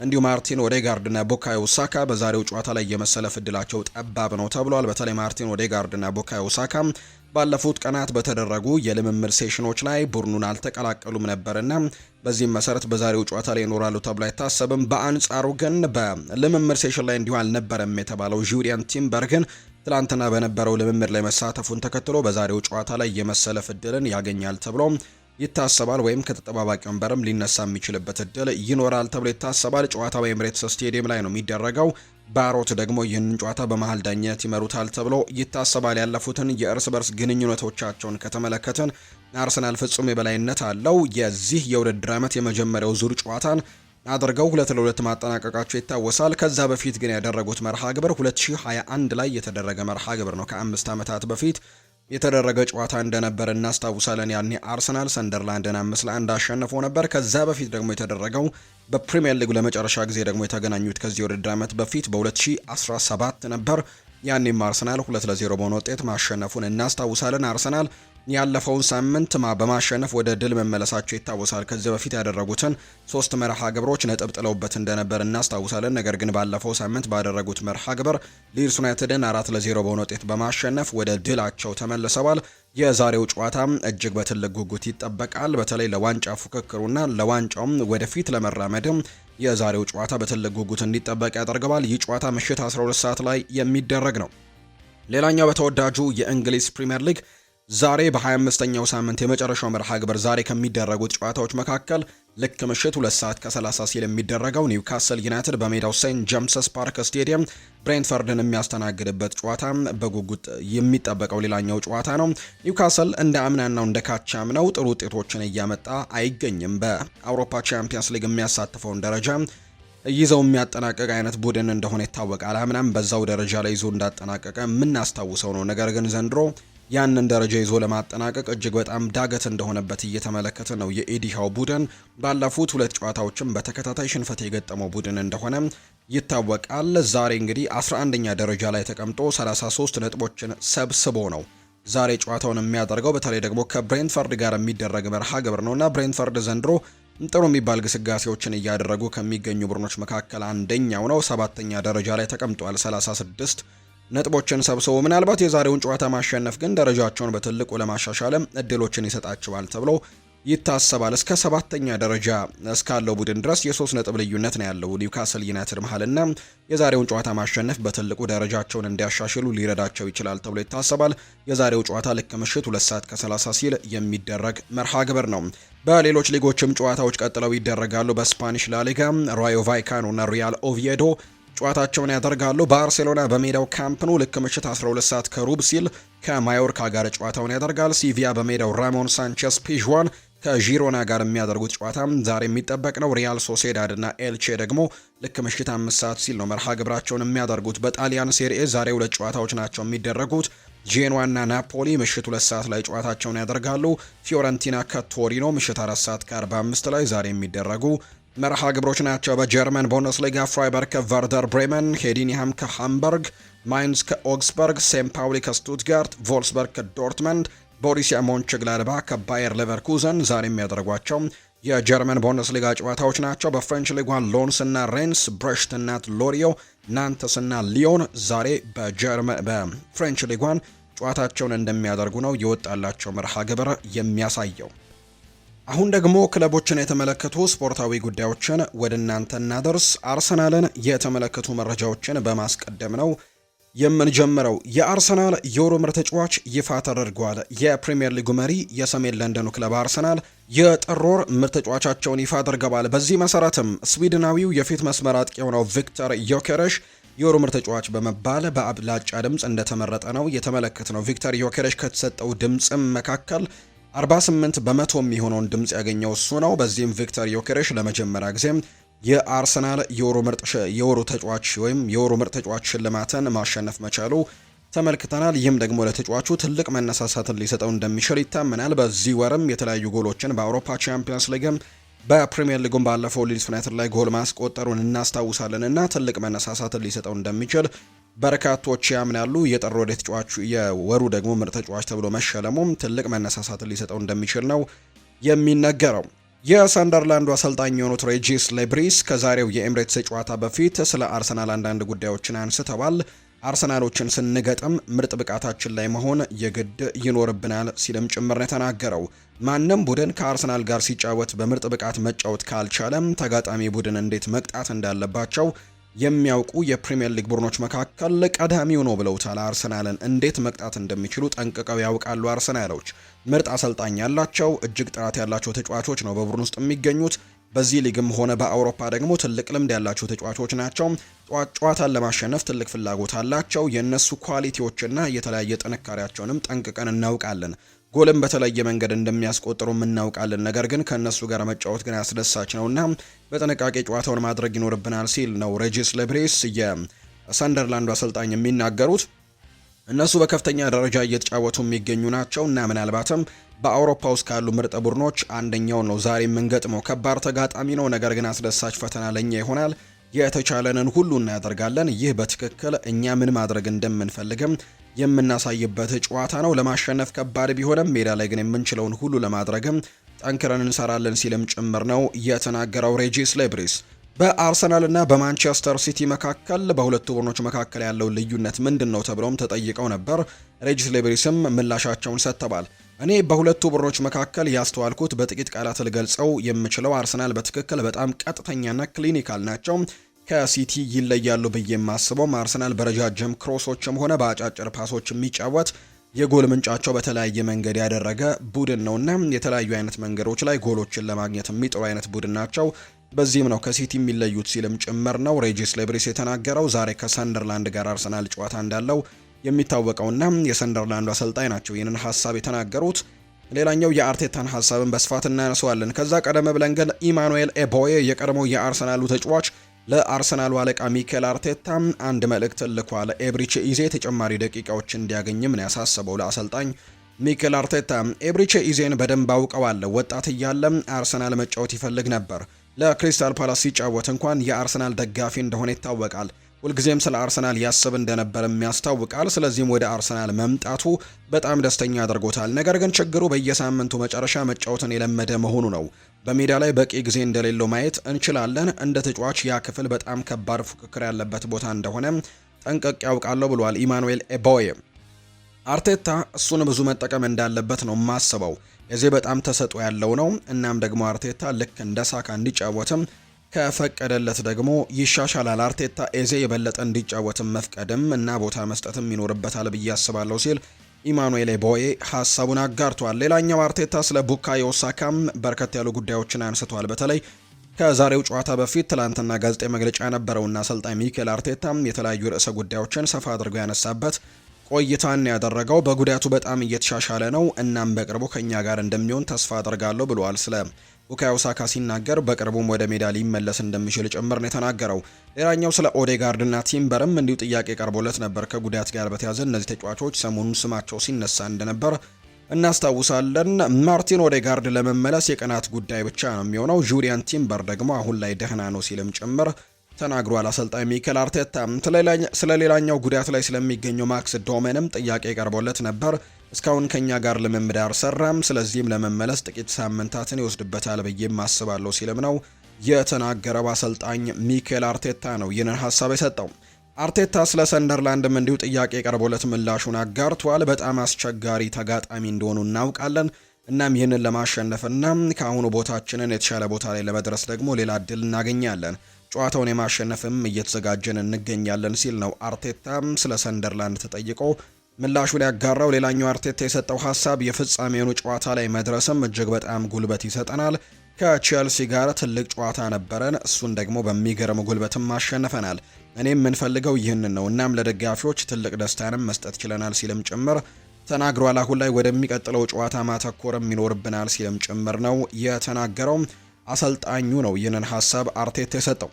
እንዲሁ ማርቲን ኦዴጋርድና ቡካዮ ሳካ በዛሬው ጨዋታ ላይ የመሰለፍ እድላቸው ጠባብ ነው ተብሏል። በተለይ ማርቲን ኦዴጋርድና ቡካዮ ሳካ ባለፉት ቀናት በተደረጉ የልምምድ ሴሽኖች ላይ ቡድኑን አልተቀላቀሉም ነበርና በዚህም መሰረት በዛሬው ጨዋታ ላይ ይኖራሉ ተብሎ አይታሰብም። በአንጻሩ ግን በልምምድ ሴሽን ላይ እንዲሁ አልነበረም የተባለው ጁሪያን ቲምበር ግን ትላንትና በነበረው ልምምድ ላይ መሳተፉን ተከትሎ በዛሬው ጨዋታ ላይ የመሰለፍ እድልን ያገኛል ተብሎ ይታሰባል። ወይም ከተጠባባቂ ወንበርም ሊነሳ የሚችልበት እድል ይኖራል ተብሎ ይታሰባል። ጨዋታው ኤምሬትስ ስቴዲየም ላይ ነው የሚደረገው። ባሮት ደግሞ ይህንን ጨዋታ በመሃል ዳኝነት ይመሩታል ተብሎ ይታሰባል። ያለፉትን የእርስ በርስ ግንኙነቶቻቸውን ከተመለከትን አርሰናል ፍጹም የበላይነት አለው። የዚህ የውድድር ዓመት የመጀመሪያው ዙር ጨዋታን አድርገው 2-2 ማጠናቀቃቸው ይታወሳል። ከዛ በፊት ግን ያደረጉት መርሃ ግብር 2021 ላይ የተደረገ መርሃ ግብር ነው። ከ5 ዓመታት በፊት የተደረገ ጨዋታ እንደነበር እናስታውሳለን። ያኔ አርሰናል ሰንደርላንድን 5-1 አሸንፎ ነበር። ከዛ በፊት ደግሞ የተደረገው በፕሪሚየር ሊግ ለመጨረሻ ጊዜ ደግሞ የተገናኙት ከዚህ ውድድር ዓመት በፊት በ2017 ነበር። ያኔም አርሰናል 2-0 በሆነ ውጤት ማሸነፉን እናስታውሳለን። አርሰናል ያለፈውን ሳምንት በማሸነፍ ወደ ድል መመለሳቸው ይታወሳል። ከዚህ በፊት ያደረጉትን 3 መርሃ ግብሮች ነጥብ ጥለውበት እንደነበር እናስታውሳለን። ነገር ግን ባለፈው ሳምንት ባደረጉት መርሃ ግብር ሊድስ ዩናይትድን 4-0 በሆነ ውጤት በማሸነፍ ወደ ድላቸው ተመልሰዋል። የዛሬው ጨዋታ እጅግ በትልቅ ጉጉት ይጠበቃል። በተለይ ለዋንጫ ፉክክሩና ለዋንጫውም ወደፊት ለመራመድም የዛሬው ጨዋታ በትልቅ ጉጉት እንዲጠበቅ ያደርገዋል። ይህ ጨዋታ ምሽት 12 ሰዓት ላይ የሚደረግ ነው። ሌላኛው በተወዳጁ የእንግሊዝ ፕሪምየር ሊግ ዛሬ በ25ኛው ሳምንት የመጨረሻው መርሃ ግብር ዛሬ ከሚደረጉት ጨዋታዎች መካከል ልክ ምሽት 2 ሰዓት ከ30 ሲል የሚደረገው ኒውካስል ዩናይትድ በሜዳው ሴንት ጄምስስ ፓርክ ስቴዲየም ብሬንትፈርድን የሚያስተናግድበት ጨዋታ በጉጉት የሚጠበቀው ሌላኛው ጨዋታ ነው። ኒውካስል እንደ አምናናው እንደ ካቻምናው ጥሩ ውጤቶችን እያመጣ አይገኝም። በአውሮፓ ቻምፒየንስ ሊግ የሚያሳትፈውን ደረጃ ይዘው የሚያጠናቀቅ አይነት ቡድን እንደሆነ ይታወቃል። አምናም በዛው ደረጃ ላይ ይዞ እንዳጠናቀቀ የምናስታውሰው ነው። ነገር ግን ዘንድሮ ያንን ደረጃ ይዞ ለማጠናቀቅ እጅግ በጣም ዳገት እንደሆነበት እየተመለከተ ነው። የኤዲሃው ቡድን ባለፉት 2 ጨዋታዎችም በተከታታይ ሽንፈት የገጠመው ቡድን እንደሆነ ይታወቃል። ዛሬ እንግዲህ 11ኛ ደረጃ ላይ ተቀምጦ 33 ነጥቦችን ሰብስቦ ነው ዛሬ ጨዋታውን የሚያደርገው። በተለይ ደግሞ ከብሬንትፈርድ ጋር የሚደረግ መርሃ ግብር ነውና ብሬንትፈርድ ዘንድሮ ጥሩ የሚባል ግስጋሴዎችን እያደረጉ ከሚገኙ ቡድኖች መካከል አንደኛው ነው። 7ኛ ደረጃ ላይ ተቀምጧል 36 ነጥቦችን ሰብስቦ። ምናልባት የዛሬውን ጨዋታ ማሸነፍ ግን ደረጃቸውን በትልቁ ለማሻሻልም እድሎችን ይሰጣቸዋል ተብሎ ይታሰባል። እስከ 7ኛ ደረጃ እስካለው ቡድን ድረስ የ3 ነጥብ ልዩነት ነው ያለው ኒውካስል ዩናይትድ መሃልና የዛሬውን ጨዋታ ማሸነፍ በትልቁ ደረጃቸውን እንዲያሻሽሉ ሊረዳቸው ይችላል ተብሎ ይታሰባል። የዛሬው ጨዋታ ልክ ምሽት 2 ሰዓት ከ30 ሲል የሚደረግ መርሃ ግብር ነው። በሌሎች ሊጎችም ጨዋታዎች ቀጥለው ይደረጋሉ። በስፓኒሽ ላሊጋ ራዮ ቫይካኖ እና ሪያል ኦቪዬዶ ጨዋታቸውን ያደርጋሉ። ባርሴሎና በሜዳው ካምፕ ኑ ልክ ምሽት 12 ሰዓት ከሩብ ሲል ከማዮርካ ጋር ጨዋታውን ያደርጋል። ሲቪያ በሜዳው ራሞን ሳንቼስ ፒዥዋን ከዢሮና ጋር የሚያደርጉት ጨዋታ ዛሬ የሚጠበቅ ነው። ሪያል ሶሴዳድ እና ኤልቼ ደግሞ ልክ ምሽት 5 ሰዓት ሲል ነው መርሃ ግብራቸውን የሚያደርጉት። በጣሊያን ሴሪኤ ዛሬ 2 ጨዋታዎች ናቸው የሚደረጉት። ጄንዋና ናፖሊ ምሽት 2 ሰዓት ላይ ጨዋታቸውን ያደርጋሉ። ፊዮረንቲና ከቶሪኖ ምሽት 4 ሰዓት ከ45 ላይ ዛሬ የሚደረጉ መርሃ ግብሮች ናቸው። በጀርመን ቡንደስሊጋ ፍራይበርግ ከቨርደር ብሬመን፣ ሄዲንሃም ከሃምበርግ፣ ማይንስ ከኦግስበርግ፣ ሴምት ፓውሊ ከስቱትጋርት፣ ቮልስበርግ ከዶርትመንድ፣ ቦሩሲያ ሞንቸግላድባ ከባየር ሌቨርኩዘን ዛሬ የሚያደርጓቸው የጀርመን ቡንደስሊጋ ጨዋታዎች ናቸው። በፍሬንች ሊጓን ሎንስ እና ሬንስ፣ ብሬሽት እና ሎሪዮ፣ ናንተስ እና ሊዮን ዛሬ በፍሬንች ሊጓን ጨዋታቸውን እንደሚያደርጉ ነው የወጣላቸው መርሃ ግብር የሚያሳየው። አሁን ደግሞ ክለቦችን የተመለከቱ ስፖርታዊ ጉዳዮችን ወደ እናንተ እናደርስ። አርሰናልን የተመለከቱ መረጃዎችን በማስቀደም ነው የምንጀምረው። የአርሰናል የወሩ ምርጥ ተጫዋች ይፋ ተደርጓል። የፕሪሚየር ሊጉ መሪ የሰሜን ለንደኑ ክለብ አርሰናል የጥር ወር ምርጥ ተጫዋቻቸውን ይፋ አድርገዋል። በዚህ መሰረትም ስዊድናዊው የፊት መስመር አጥቂ የሆነው ቪክተር ዮኬሬሽ የወሩ ምርጥ ተጫዋች በመባል በአብላጫ ድምፅ እንደተመረጠ ነው የተመለከትነው። ቪክተር ዮኬሬሽ ከተሰጠው ድምፅም መካከል 48 በመቶ የሚሆነውን ድምጽ ያገኘው እሱ ነው። በዚህም ቪክተር ዮኬሬሽ ለመጀመሪያ ጊዜ የአርሰናል የወሩ ተጫዋች ወይም የወሩ ምርጥ ተጫዋች ሽልማትን ማሸነፍ መቻሉ ተመልክተናል። ይህም ደግሞ ለተጫዋቹ ትልቅ መነሳሳትን ሊሰጠው እንደሚችል ይታመናል። በዚህ ወርም የተለያዩ ጎሎችን በአውሮፓ ቻምፒየንስ ሊግም በፕሪሚየር ሊጉም ባለፈው ሊድስ ዩናይትድ ላይ ጎል ማስቆጠሩን እናስታውሳለንና ትልቅ መነሳሳትን ሊሰጠው እንደሚችል በርካቶች ያምናሉ። የጥር ወር ተጫዋቹ የወሩ ደግሞ ምርጥ ተጫዋች ተብሎ መሸለሙም ትልቅ መነሳሳትን ሊሰጠው እንደሚችል ነው የሚነገረው። የሰንደርላንዱ አሰልጣኝ የሆኑት ሬጂስ ሌብሪስ ከዛሬው የኤምሬትስ ጨዋታ በፊት ስለ አርሰናል አንዳንድ ጉዳዮችን አንስተዋል። አርሰናሎችን ስንገጥም ምርጥ ብቃታችን ላይ መሆን የግድ ይኖርብናል ሲልም ጭምር ነው የተናገረው። ማንም ቡድን ከአርሰናል ጋር ሲጫወት በምርጥ ብቃት መጫወት ካልቻለም ተጋጣሚ ቡድን እንዴት መቅጣት እንዳለባቸው የሚያውቁ የፕሪሚየር ሊግ ቡድኖች መካከል ቀዳሚው ነው ብለውታል። አርሰናልን እንዴት መቅጣት እንደሚችሉ ጠንቅቀው ያውቃሉ። አርሰናሎች ምርጥ አሰልጣኝ ያላቸው እጅግ ጥራት ያላቸው ተጫዋቾች ነው በቡድን ውስጥ የሚገኙት። በዚህ ሊግም ሆነ በአውሮፓ ደግሞ ትልቅ ልምድ ያላቸው ተጫዋቾች ናቸው። ጨዋታን ለማሸነፍ ትልቅ ፍላጎት አላቸው። የእነሱ ኳሊቲዎችና የተለያየ ጥንካሬያቸውንም ጠንቅቀን እናውቃለን። ጎልም በተለየ መንገድ እንደሚያስቆጥሩም እናውቃለን። ነገር ግን ከእነሱ ጋር መጫወት ግን አስደሳች ነውና በጥንቃቄ ጨዋታውን ማድረግ ይኖርብናል ሲል ነው ሬጂስ ሌብሬስ የሰንደርላንዱ አሰልጣኝ የሚናገሩት። እነሱ በከፍተኛ ደረጃ እየተጫወቱ የሚገኙ ናቸው እና ምናልባትም በአውሮፓ ውስጥ ካሉ ምርጥ ቡድኖች አንደኛው ነው ዛሬ የምንገጥመው። ከባድ ተጋጣሚ ነው፣ ነገር ግን አስደሳች ፈተና ለኛ ይሆናል። የተቻለንን ሁሉ እናደርጋለን። ይህ በትክክል እኛ ምን ማድረግ እንደምንፈልግም የምናሳይበት ጨዋታ ነው። ለማሸነፍ ከባድ ቢሆንም ሜዳ ላይ ግን የምንችለውን ሁሉ ለማድረግም ጠንክረን እንሰራለን ሲልም ጭምር ነው የተናገረው ሬጂስ ሌብሪስ። በአርሰናል እና በማንቸስተር ሲቲ መካከል በሁለቱ ቡድኖች መካከል ያለው ልዩነት ምንድን ነው ተብለውም ተጠይቀው ነበር። ሬጂስ ሌብሪስም ምላሻቸውን ሰጥተዋል። እኔ በሁለቱ ቡድኖች መካከል ያስተዋልኩት በጥቂት ቃላት ልገልጸው የምችለው አርሰናል በትክክል በጣም ቀጥተኛና ክሊኒካል ናቸው። ከሲቲ ይለያሉ ብዬ የማስበው አርሰናል በረጃጅም ክሮሶችም ሆነ በአጫጭር ፓሶች የሚጫወት የጎል ምንጫቸው በተለያየ መንገድ ያደረገ ቡድን ነውና የተለያዩ አይነት መንገዶች ላይ ጎሎችን ለማግኘት የሚጥሩ አይነት ቡድን ናቸው። በዚህም ነው ከሲቲ የሚለዩት ሲልም ጭምር ነው ሬጂስ ሌብሪስ የተናገረው። ዛሬ ከሰንደርላንድ ጋር አርሰናል ጨዋታ እንዳለው የሚታወቀውና የሰንደርላንዱ አሰልጣኝ ናቸው ይህንን ሀሳብ የተናገሩት። ሌላኛው የአርቴታን ሀሳብን በስፋት እናነሳዋለን። ከዛ ቀደም ብለን ግን ኢማኑኤል ኤቦዬ የቀድሞው የአርሰናሉ ተጫዋች ለአርሰናሉ አለቃ ሚኬል አርቴታ አንድ መልእክት ልኳል። ኤብሪቼ ኢዜ ተጨማሪ ደቂቃዎች እንዲያገኝም ነው ያሳሰበው ለአሰልጣኝ ሚኬል አርቴታ። ኤብሪቼ ኢዜን በደንብ አውቀዋለሁ። ወጣት እያለም አርሰናል መጫወት ይፈልግ ነበር። ለክሪስታል ፓላስ ሲጫወት እንኳን የአርሰናል ደጋፊ እንደሆነ ይታወቃል። ሁልጊዜም ስለ አርሰናል ያስብ እንደነበርም ያስታውቃል። ስለዚህም ወደ አርሰናል መምጣቱ በጣም ደስተኛ አድርጎታል። ነገር ግን ችግሩ በየሳምንቱ መጨረሻ መጫወትን የለመደ መሆኑ ነው። በሜዳ ላይ በቂ ጊዜ እንደሌለው ማየት እንችላለን። እንደ ተጫዋች ያ ክፍል በጣም ከባድ ፉክክር ያለበት ቦታ እንደሆነ ጠንቅቄ ያውቃለሁ ብሏል ኢማኑኤል ኤቦዬ። አርቴታ እሱን ብዙ መጠቀም እንዳለበት ነው የማስበው። የዚህ በጣም ተሰጥኦ ያለው ነው። እናም ደግሞ አርቴታ ልክ እንደ ሳካ እንዲጫወትም ከፈቀደለት ደግሞ ይሻሻላል። አርቴታ ኤዜ የበለጠ እንዲጫወትም መፍቀድም እና ቦታ መስጠትም ይኖርበታል ብዬ አስባለሁ ሲል ኢማኑኤል ቦዬ ሀሳቡን አጋርቷል። ሌላኛው አርቴታ ስለ ቡካዮ ሳካም በርከት ያሉ ጉዳዮችን አንስቷል። በተለይ ከዛሬው ጨዋታ በፊት ትላንትና ጋዜጣዊ መግለጫ ነበረውና አሰልጣኝ ሚኬል አርቴታ የተለያዩ ርዕሰ ጉዳዮችን ሰፋ አድርጎ ያነሳበት ቆይታን ያደረገው በጉዳቱ በጣም እየተሻሻለ ነው። እናም በቅርቡ ከኛ ጋር እንደሚሆን ተስፋ አድርጋለሁ ብለዋል። ስለ ቡካዮ ሳካ ሲናገር በቅርቡም ወደ ሜዳ ሊመለስ እንደሚችል ጭምር ነው የተናገረው። ሌላኛው ስለ ኦዴጋርድና ቲምበርም እንዲሁ ጥያቄ ቀርቦለት ነበር። ከጉዳት ጋር በተያያዘ እነዚህ ተጫዋቾች ሰሞኑን ስማቸው ሲነሳ እንደነበር እናስታውሳለን። ማርቲን ኦዴጋርድ ለመመለስ የቀናት ጉዳይ ብቻ ነው የሚሆነው። ጁሪያን ቲምበር ደግሞ አሁን ላይ ደህና ነው ሲልም ጭምር ተናግሯል አሰልጣኝ ሚኬል አርቴታ። ስለ ሌላኛው ጉዳት ላይ ስለሚገኘው ማክስ ዶሜንም ጥያቄ ቀርቦለት ነበር። እስካሁን ከኛ ጋር ልምምድ አልሰራም፣ ስለዚህም ለመመለስ ጥቂት ሳምንታትን ይወስድበታል ብዬም አስባለሁ ሲልም ነው የተናገረው አሰልጣኝ ሚኬል አርቴታ ነው ይህንን ሀሳብ የሰጠው። አርቴታ ስለ ሰንደርላንድም እንዲሁ ጥያቄ ቀርቦለት ምላሹን አጋርቷል። በጣም አስቸጋሪ ተጋጣሚ እንደሆኑ እናውቃለን። እናም ይህንን ለማሸነፍና ከአሁኑ ቦታችንን የተሻለ ቦታ ላይ ለመድረስ ደግሞ ሌላ እድል እናገኛለን። ጨዋታውን የማሸነፍም እየተዘጋጀን እንገኛለን ሲል ነው አርቴታ ስለ ሰንደርላንድ ተጠይቆ ምላሹን ያጋራው። ሌላኛው አርቴታ የሰጠው ሀሳብ የፍጻሜውን ጨዋታ ላይ መድረስም እጅግ በጣም ጉልበት ይሰጠናል። ከቼልሲ ጋር ትልቅ ጨዋታ ነበረን፣ እሱን ደግሞ በሚገርም ጉልበትም አሸንፈናል። እኔም የምንፈልገው ይህንን ነው። እናም ለደጋፊዎች ትልቅ ደስታንም መስጠት ችለናል ሲልም ጭምር ተናግሯል። አሁን ላይ ወደሚቀጥለው ጨዋታ ማተኮርም ይኖርብናል ሲልም ጭምር ነው የተናገረው። አሰልጣኙ ነው ይህንን ሀሳብ አርቴታ የሰጠው።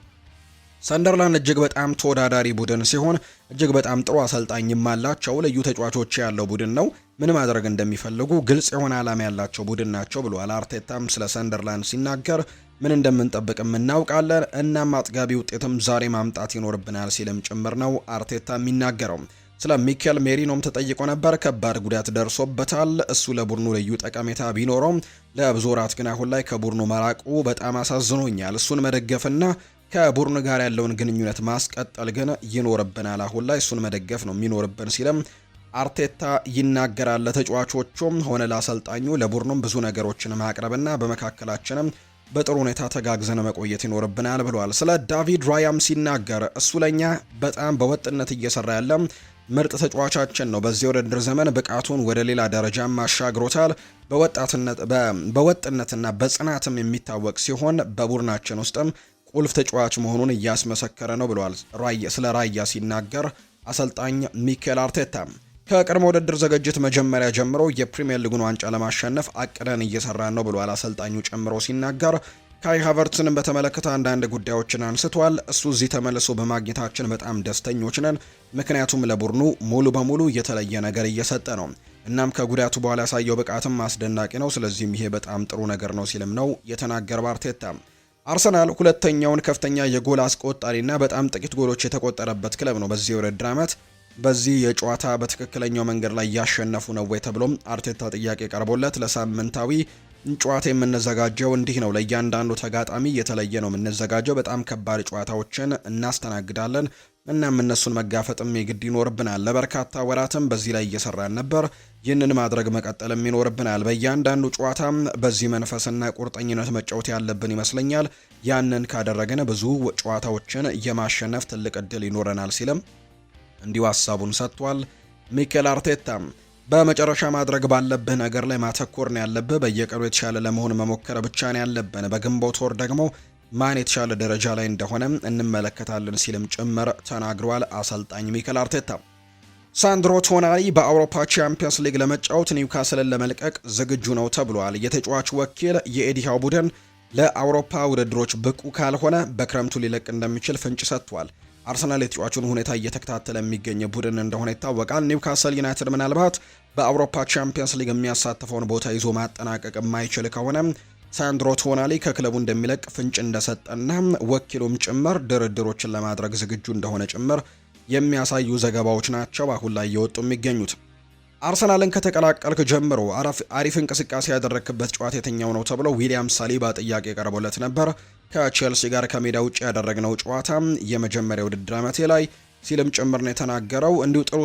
ሰንደርላንድ እጅግ በጣም ተወዳዳሪ ቡድን ሲሆን እጅግ በጣም ጥሩ አሰልጣኝም አላቸው። ልዩ ተጫዋቾች ያለው ቡድን ነው። ምን ማድረግ እንደሚፈልጉ ግልጽ የሆነ ዓላማ ያላቸው ቡድን ናቸው ብሏል። አርቴታም ስለ ሰንደርላንድ ሲናገር ምን እንደምንጠብቅም እናውቃለን። እናም አጥጋቢ ውጤትም ዛሬ ማምጣት ይኖርብናል ሲልም ጭምር ነው አርቴታ የሚናገረው። ስለ ሚኬል ሜሪኖም ተጠይቆ ነበር። ከባድ ጉዳት ደርሶበታል። እሱ ለቡድኑ ልዩ ጠቀሜታ ቢኖረውም ለብዙ ወራት ግን አሁን ላይ ከቡድኑ መራቁ በጣም አሳዝኖኛል። እሱን መደገፍና ከቡድኑ ጋር ያለውን ግንኙነት ማስቀጠል ግን ይኖርብናል። አሁን ላይ እሱን መደገፍ ነው የሚኖርብን ሲልም አርቴታ ይናገራል። ለተጫዋቾቹም ሆነ ለአሰልጣኙ ለቡድኑም ብዙ ነገሮችን ማቅረብና በመካከላችንም በጥሩ ሁኔታ ተጋግዘን መቆየት ይኖርብናል ብሏል። ስለ ዳቪድ ራያም ሲናገር እሱ ለኛ በጣም በወጥነት እየሰራ ያለ ምርጥ ተጫዋቻችን ነው። በዚህ ውድድር ዘመን ብቃቱን ወደ ሌላ ደረጃም አሻግሮታል። በወጥነትና በጽናትም የሚታወቅ ሲሆን በቡድናችን ውስጥም ቁልፍ ተጫዋች መሆኑን እያስመሰከረ ነው ብሏል። ስለ ራያ ሲናገር አሰልጣኝ ሚኬል አርቴታ ከቅድመ ውድድር ዝግጅት መጀመሪያ ጀምሮ የፕሪሚየር ሊጉን ዋንጫ ለማሸነፍ አቅደን እየሰራን ነው ብሏል። አሰልጣኙ ጨምሮ ሲናገር ካይ ሃቨርትስንም በተመለከተ አንዳንድ ጉዳዮችን አንስቷል። እሱ እዚህ ተመልሶ በማግኘታችን በጣም ደስተኞች ነን፣ ምክንያቱም ለቡድኑ ሙሉ በሙሉ የተለየ ነገር እየሰጠ ነው። እናም ከጉዳቱ በኋላ ያሳየው ብቃትም አስደናቂ ነው። ስለዚህም ይሄ በጣም ጥሩ ነገር ነው ሲልም ነው የተናገረው አርቴታ። አርሰናል ሁለተኛውን ከፍተኛ የጎል አስቆጣሪና በጣም ጥቂት ጎሎች የተቆጠረበት ክለብ ነው በዚህ የውድድር ዓመት። በዚህ የጨዋታ በትክክለኛው መንገድ ላይ ያሸነፉ ነው ወይ ተብሎም አርቴታ ጥያቄ ቀርቦለት ለሳምንታዊ ጨዋታ የምንዘጋጀው እንዲህ ነው፣ ለእያንዳንዱ ተጋጣሚ የተለየ ነው የምንዘጋጀው፣ በጣም ከባድ ጨዋታዎችን እናስተናግዳለን፣ እናም እነሱን መጋፈጥም የግድ ይኖርብናል። ለበርካታ ወራትም በዚህ ላይ እየሰራን ነበር፣ ይህንን ማድረግ መቀጠልም ይኖርብናል። በእያንዳንዱ ጨዋታም በዚህ መንፈስና ቁርጠኝነት መጫወት ያለብን ይመስለኛል። ያንን ካደረግን ብዙ ጨዋታዎችን የማሸነፍ ትልቅ እድል ይኖረናል ሲልም እንዲሁ ሀሳቡን ሰጥቷል ሚኬል አርቴታ። በመጨረሻ ማድረግ ባለብህ ነገር ላይ ማተኮር ነው ያለብህ። በየቀኑ የተሻለ ለመሆን መሞከር ብቻ ነው ያለብን። በግንቦት ወር ደግሞ ማን የተሻለ ደረጃ ላይ እንደሆነ እንመለከታለን ሲልም ጭምር ተናግሯል አሰልጣኝ ሚኬል አርቴታ። ሳንድሮ ቶናሊ በአውሮፓ ቻምፒየንስ ሊግ ለመጫወት ኒውካስልን ለመልቀቅ ዝግጁ ነው ተብሏል። የተጫዋች ወኪል የኤዲሃው ቡድን ለአውሮፓ ውድድሮች ብቁ ካልሆነ በክረምቱ ሊለቅ እንደሚችል ፍንጭ ሰጥቷል። አርሰናል የተጫዋቹን ሁኔታ እየተከታተለ የሚገኝ ቡድን እንደሆነ ይታወቃል። ኒውካስል ዩናይትድ ምናልባት በአውሮፓ ቻምፒየንስ ሊግ የሚያሳትፈውን ቦታ ይዞ ማጠናቀቅ የማይችል ከሆነ ሳንድሮ ቶናሊ ከክለቡ እንደሚለቅ ፍንጭ እንደሰጠና ወኪሉም ጭምር ድርድሮችን ለማድረግ ዝግጁ እንደሆነ ጭምር የሚያሳዩ ዘገባዎች ናቸው አሁን ላይ እየወጡ የሚገኙት። አርሰናልን ከተቀላቀልክ ጀምሮ አሪፍ እንቅስቃሴ ያደረክበት ጨዋታ የትኛው ነው ተብሎ ዊሊያም ሳሊባ ጥያቄ ቀርቦለት ነበር። ከቼልሲ ጋር ከሜዳ ውጭ ያደረግነው ጨዋታ የመጀመሪያ ውድድር ዓመቴ ላይ ሲልም ጭምር ነው የተናገረው። እንዲሁ ጥሩ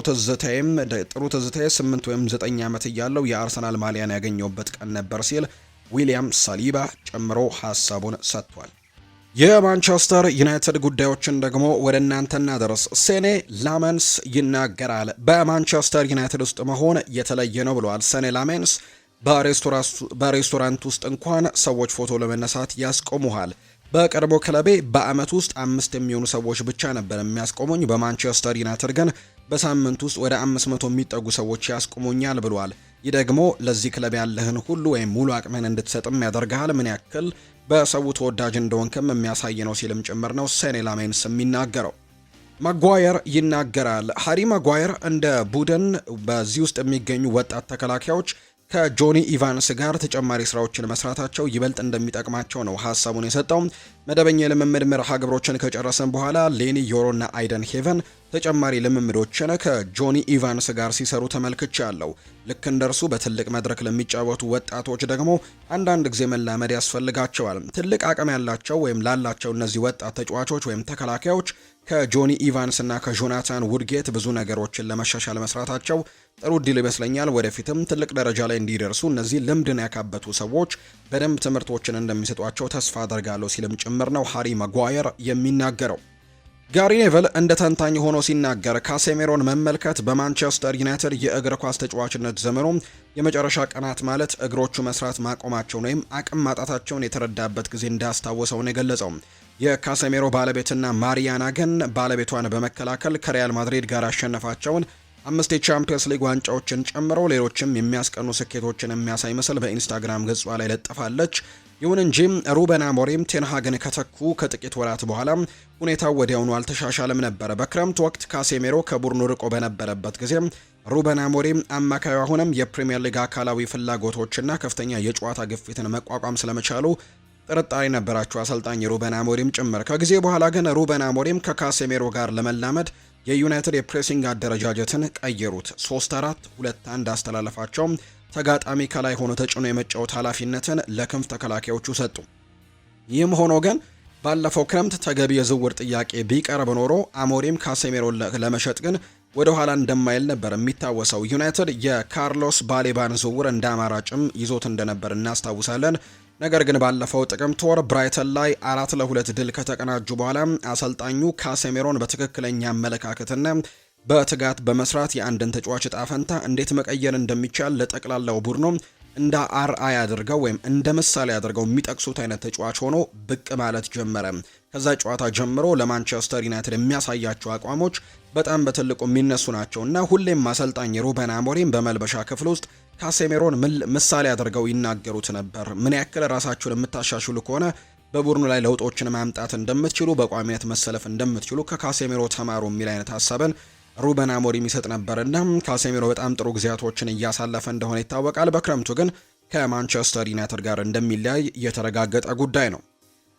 ትዝታዬ 8 ወይም 9 ዓመት እያለው የአርሰናል ማሊያን ያገኘውበት ቀን ነበር ሲል ዊሊያም ሳሊባ ጨምሮ ሀሳቡን ሰጥቷል። የማንቸስተር ዩናይትድ ጉዳዮችን ደግሞ ወደ እናንተ እናደርስ። ሴኔ ላመንስ ይናገራል። በማንቸስተር ዩናይትድ ውስጥ መሆን የተለየ ነው ብለዋል። ሴኔ ላመንስ በሬስቶራንት ውስጥ እንኳን ሰዎች ፎቶ ለመነሳት ያስቆሙሃል። በቀድሞ ክለቤ በአመት ውስጥ 5 የሚሆኑ ሰዎች ብቻ ነበር የሚያስቆሙኝ። በማንቸስተር ዩናይትድ ግን በሳምንት ውስጥ ወደ 500 የሚጠጉ ሰዎች ያስቆሙኛል ብለዋል። ይህ ደግሞ ለዚህ ክለብ ያለህን ሁሉ ወይም ሙሉ አቅምህን እንድትሰጥም ያደርግሃል። ምን ያክል በሰው ተወዳጅ እንደሆንክም የሚያሳይ ነው ሲልም ጭምር ነው ሴኔ ላሜንስ የሚናገረው። ማጓየር ይናገራል። ሃሪ ማጓየር እንደ ቡድን በዚህ ውስጥ የሚገኙ ወጣት ተከላካዮች ከጆኒ ኢቫንስ ጋር ተጨማሪ ስራዎችን መስራታቸው ይበልጥ እንደሚጠቅማቸው ነው ሀሳቡን የሰጠው። መደበኛ የልምምድ መርሃ ግብሮችን ከጨረሰን በኋላ ሌኒ ዮሮና አይደን ሄቨን ተጨማሪ ልምምዶችን ከጆኒ ኢቫንስ ጋር ሲሰሩ ተመልክቻለሁ። ልክ እንደርሱ በትልቅ መድረክ ለሚጫወቱ ወጣቶች ደግሞ አንዳንድ ጊዜ መላመድ ያስፈልጋቸዋል። ትልቅ አቅም ያላቸው ወይም ላላቸው እነዚህ ወጣት ተጫዋቾች ወይም ተከላካዮች ከጆኒ ኢቫንስ እና ከጆናታን ውድጌት ብዙ ነገሮችን ለመሻሻል መስራታቸው ጥሩ እድል ይመስለኛል። ወደፊትም ትልቅ ደረጃ ላይ እንዲደርሱ እነዚህ ልምድን ያካበቱ ሰዎች በደንብ ትምህርቶችን እንደሚሰጧቸው ተስፋ አደርጋለሁ ሲልም ጭምር ነው ሃሪ ማጓየር የሚናገረው። ጋሪ ኔቨል እንደ ተንታኝ ሆኖ ሲናገር ካሴሜሮን መመልከት በማንቸስተር ዩናይትድ የእግር ኳስ ተጫዋችነት ዘመኑ የመጨረሻ ቀናት ማለት እግሮቹ መስራት ማቆማቸውን ወይም አቅም ማጣታቸውን የተረዳበት ጊዜ እንዳስታወሰው ነው የገለጸው። የካሴሜሮ ባለቤትና ማሪያና ግን ባለቤቷን በመከላከል ከሪያል ማድሪድ ጋር ያሸነፋቸውን 5 የቻምፒየንስ ሊግ ዋንጫዎችን ጨምሮ ሌሎችም የሚያስቀኑ ስኬቶችን የሚያሳይ ምስል በኢንስታግራም ገጿ ላይ ለጥፋለች። ይሁን እንጂ ሩበን አሞሪም ቴንሃግን ከተኩ ከጥቂት ወራት በኋላ ሁኔታው ወዲያውኑ አልተሻሻለም ነበር። በክረምት ወቅት ካሴሜሮ ከቡድኑ ርቆ በነበረበት ጊዜ ሩበን አሞሪም አማካዩ አሁንም የፕሪሚየር ሊግ አካላዊ ፍላጎቶችና ከፍተኛ የጨዋታ ግፊትን መቋቋም ስለመቻሉ ጥርጣሬ ነበራቸው አሰልጣኝ ሩበን አሞሪም ጭምር። ከጊዜ በኋላ ግን ሩበን አሞሪም ከካሴሜሮ ጋር ለመላመድ የዩናይትድ የፕሬሲንግ አደረጃጀትን ቀየሩት። 3-4-2-1 አስተላለፋቸው ተጋጣሚ ከላይ ሆኖ ተጭኖ የመጫወት ኃላፊነትን ለክንፍ ተከላካዮቹ ሰጡ። ይህም ሆኖ ግን ባለፈው ክረምት ተገቢ የዝውውር ጥያቄ ቢቀርብ ኖሮ አሞሪም ካሴሜሮን ለመሸጥ ግን ወደ ኋላ እንደማይል ነበር የሚታወሰው። ዩናይትድ የካርሎስ ባሌባን ዝውውር እንደ አማራጭም ይዞት እንደነበር እናስታውሳለን። ነገር ግን ባለፈው ጥቅምት ወር ብራይተን ላይ 4-2 ድል ከተቀናጁ በኋላ አሰልጣኙ ካሴሜሮን በትክክለኛ አመለካከትና በትጋት በመስራት የአንድን ተጫዋች ዕጣ ፈንታ እንዴት መቀየር እንደሚቻል ለጠቅላላው ቡድኑ እንደ አርአያ አድርገው ወይም እንደ ምሳሌ አድርገው የሚጠቅሱት አይነት ተጫዋች ሆኖ ብቅ ማለት ጀመረ። ከዛ ጨዋታ ጀምሮ ለማንቸስተር ዩናይትድ የሚያሳያቸው አቋሞች በጣም በትልቁ የሚነሱ ናቸውና ሁሌም አሰልጣኝ ሩበን አሞሪም በመልበሻ ክፍል ውስጥ ካሴሜሮን ምሳሌ አድርገው ይናገሩት ነበር። ምን ያክል ራሳችሁን የምታሻሽሉ ከሆነ በቡድኑ ላይ ለውጦችን ማምጣት እንደምትችሉ፣ በቋሚነት መሰለፍ እንደምትችሉ ከካሴሜሮ ተማሩ የሚል አይነት ሀሳብን ሩበን አሞሪም ይሰጥ ነበርና ካሴሜሮ በጣም ጥሩ ጊዜያቶችን እያሳለፈ እንደሆነ ይታወቃል። በክረምቱ ግን ከማንቸስተር ዩናይትድ ጋር እንደሚለያይ የተረጋገጠ ጉዳይ ነው።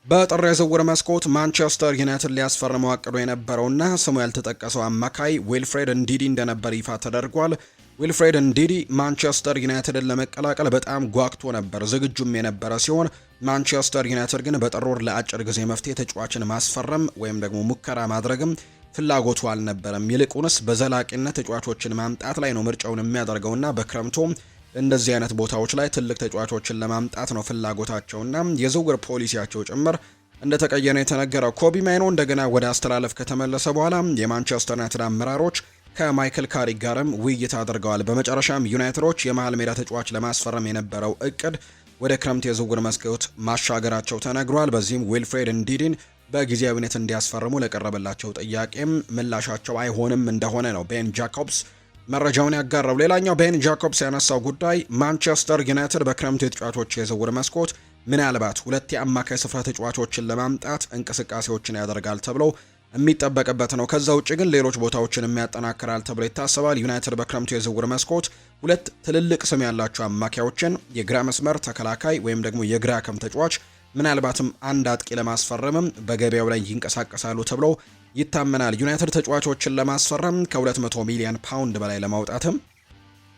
በጥር የዝውውር መስኮት ማንቸስተር ዩናይትድ ሊያስፈርመው አቅዶ የነበረውና ስሙ ያልተጠቀሰው አማካይ ዊልፍሬድ እንዲዲ እንደነበር ይፋ ተደርጓል። ዊልፍሬድ እንዲዲ ማንቸስተር ዩናይትድን ለመቀላቀል በጣም ጓግቶ ነበር፣ ዝግጁም የነበረ ሲሆን ማንቸስተር ዩናይትድ ግን በጥር ወር ለአጭር ጊዜ መፍትሄ ተጫዋችን ማስፈረም ወይም ደግሞ ሙከራ ማድረግም ፍላጎቱ አልነበረም። ይልቁንስ በዘላቂነት ተጫዋቾችን ማምጣት ላይ ነው ምርጫውን የሚያደርገውና በክረምቱ እንደዚህ አይነት ቦታዎች ላይ ትልቅ ተጫዋቾችን ለማምጣት ነው ፍላጎታቸውና የዝውውር ፖሊሲያቸው ጭምር እንደተቀየረ የተነገረው። ኮቢ ማይኖ እንደገና ወደ አስተላለፍ ከተመለሰ በኋላ የማንቸስተር ዩናይትድ አመራሮች ከማይክል ካሪክ ጋርም ውይይት አድርገዋል። በመጨረሻም ዩናይትዶች የመሃል ሜዳ ተጫዋች ለማስፈረም የነበረው እቅድ ወደ ክረምት የዝውውር መስኮት ማሻገራቸው ተነግሯል። በዚህም ዊልፍሬድ እንዲዲን በጊዜያዊነት እንዲያስፈርሙ ለቀረበላቸው ጥያቄም ምላሻቸው አይሆንም እንደሆነ ነው ቤን ጃኮብስ መረጃውን ያጋራው። ሌላኛው ቤን ጃኮብስ ያነሳው ጉዳይ ማንቸስተር ዩናይትድ በክረምቱ የተጫዋቾች የዝውውር መስኮት ምናልባት 2 የአማካይ ስፍራ ተጫዋቾችን ለማምጣት እንቅስቃሴዎችን ያደርጋል ተብሎ የሚጠበቅበት ነው። ከዛ ውጭ ግን ሌሎች ቦታዎችን የሚያጠናክራል ተብሎ ይታሰባል። ዩናይትድ በክረምቱ የዝውውር መስኮት 2 ትልልቅ ስም ያላቸው አማካዮችን፣ የግራ መስመር ተከላካይ ወይም ደግሞ የግራ ከም ተጫዋች፣ ምናልባትም አንድ አጥቂ ለማስፈረምም በገበያው ላይ ይንቀሳቀሳሉ ተብሎ ይታመናል። ዩናይትድ ተጫዋቾችን ለማስፈረም ከ200 ሚሊዮን ፓውንድ በላይ ለማውጣትም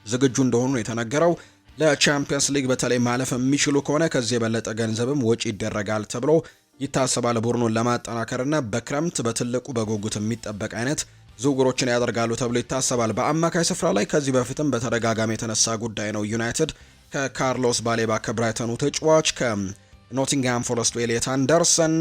ዝግጁ እንደሆኑ የተነገረው። ለቻምፒየንስ ሊግ በተለይ ማለፍ የሚችሉ ከሆነ ከዚህ የበለጠ ገንዘብም ወጪ ይደረጋል ተብሎ ይታሰባል። ቡድኑን ለማጠናከርና በክረምት በትልቁ በጉጉት የሚጠበቅ አይነት ዝውውሮችን ያደርጋሉ ተብሎ ይታሰባል። በአማካይ ስፍራ ላይ ከዚህ በፊትም በተደጋጋሚ የተነሳ ጉዳይ ነው። ዩናይትድ ከካርሎስ ባሌባ ከብራይተኑ ተጫዋች፣ ከኖቲንግሃም ፎረስቱ ኤሊየት አንደርሰን፣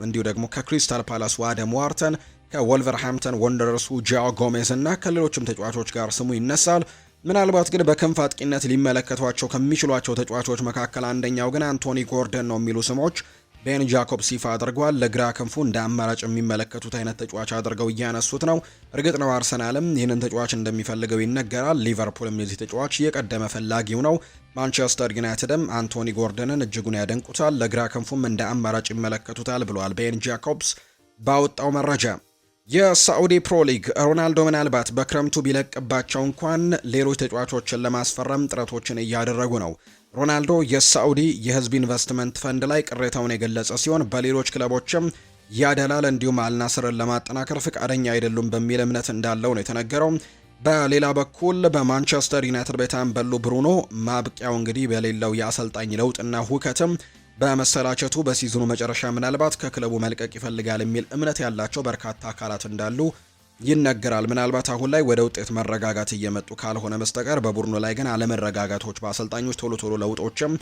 እንዲሁ ደግሞ ከክሪስታል ፓላስ አደም ዋርተን፣ ከወልቨርሃምፕተን ወንደረርሱ ጃኦ ጎሜዝ እና ከሌሎችም ተጫዋቾች ጋር ስሙ ይነሳል። ምናልባት ግን በክንፍ አጥቂነት ሊመለከቷቸው ከሚችሏቸው ተጫዋቾች መካከል አንደኛው ግን አንቶኒ ጎርደን ነው የሚሉ ስሞች ቤን ጃኮብስ ይፋ አድርጓል። ለግራ ክንፉ እንደ አማራጭ የሚመለከቱት አይነት ተጫዋች አድርገው እያነሱት ነው። እርግጥ ነው አርሰናልም ይህንን ተጫዋች እንደሚፈልገው ይነገራል። ሊቨርፑልም የዚህ ተጫዋች የቀደመ ፈላጊው ነው። ማንቸስተር ዩናይትድም አንቶኒ ጎርደንን እጅጉን ያደንቁታል፣ ለግራ ክንፉም እንደ አማራጭ ይመለከቱታል ብለዋል ቤን ጃኮብስ ባወጣው መረጃ። የሳዑዲ ፕሮ ሊግ ሮናልዶ ምናልባት በክረምቱ ቢለቅባቸው እንኳን ሌሎች ተጫዋቾችን ለማስፈረም ጥረቶችን እያደረጉ ነው። ሮናልዶ የሳዑዲ የህዝብ ኢንቨስትመንት ፈንድ ላይ ቅሬታውን የገለጸ ሲሆን በሌሎች ክለቦችም ያደላል፣ እንዲሁም አልናስርን ለማጠናከር ፍቃደኛ አይደሉም በሚል እምነት እንዳለው ነው የተነገረው። በሌላ በኩል በማንቸስተር ዩናይትድ ቤት አምበሉ ብሩኖ ማብቂያው እንግዲህ በሌለው የአሰልጣኝ ለውጥና ሁከትም በመሰላቸቱ በሲዝኑ መጨረሻ ምናልባት ከክለቡ መልቀቅ ይፈልጋል የሚል እምነት ያላቸው በርካታ አካላት እንዳሉ ይነገራል። ምናልባት አሁን ላይ ወደ ውጤት መረጋጋት እየመጡ ካልሆነ በስተቀር በቡድኑ ላይ ግን አለመረጋጋቶች፣ በአሰልጣኞች ቶሎ ለውጦችም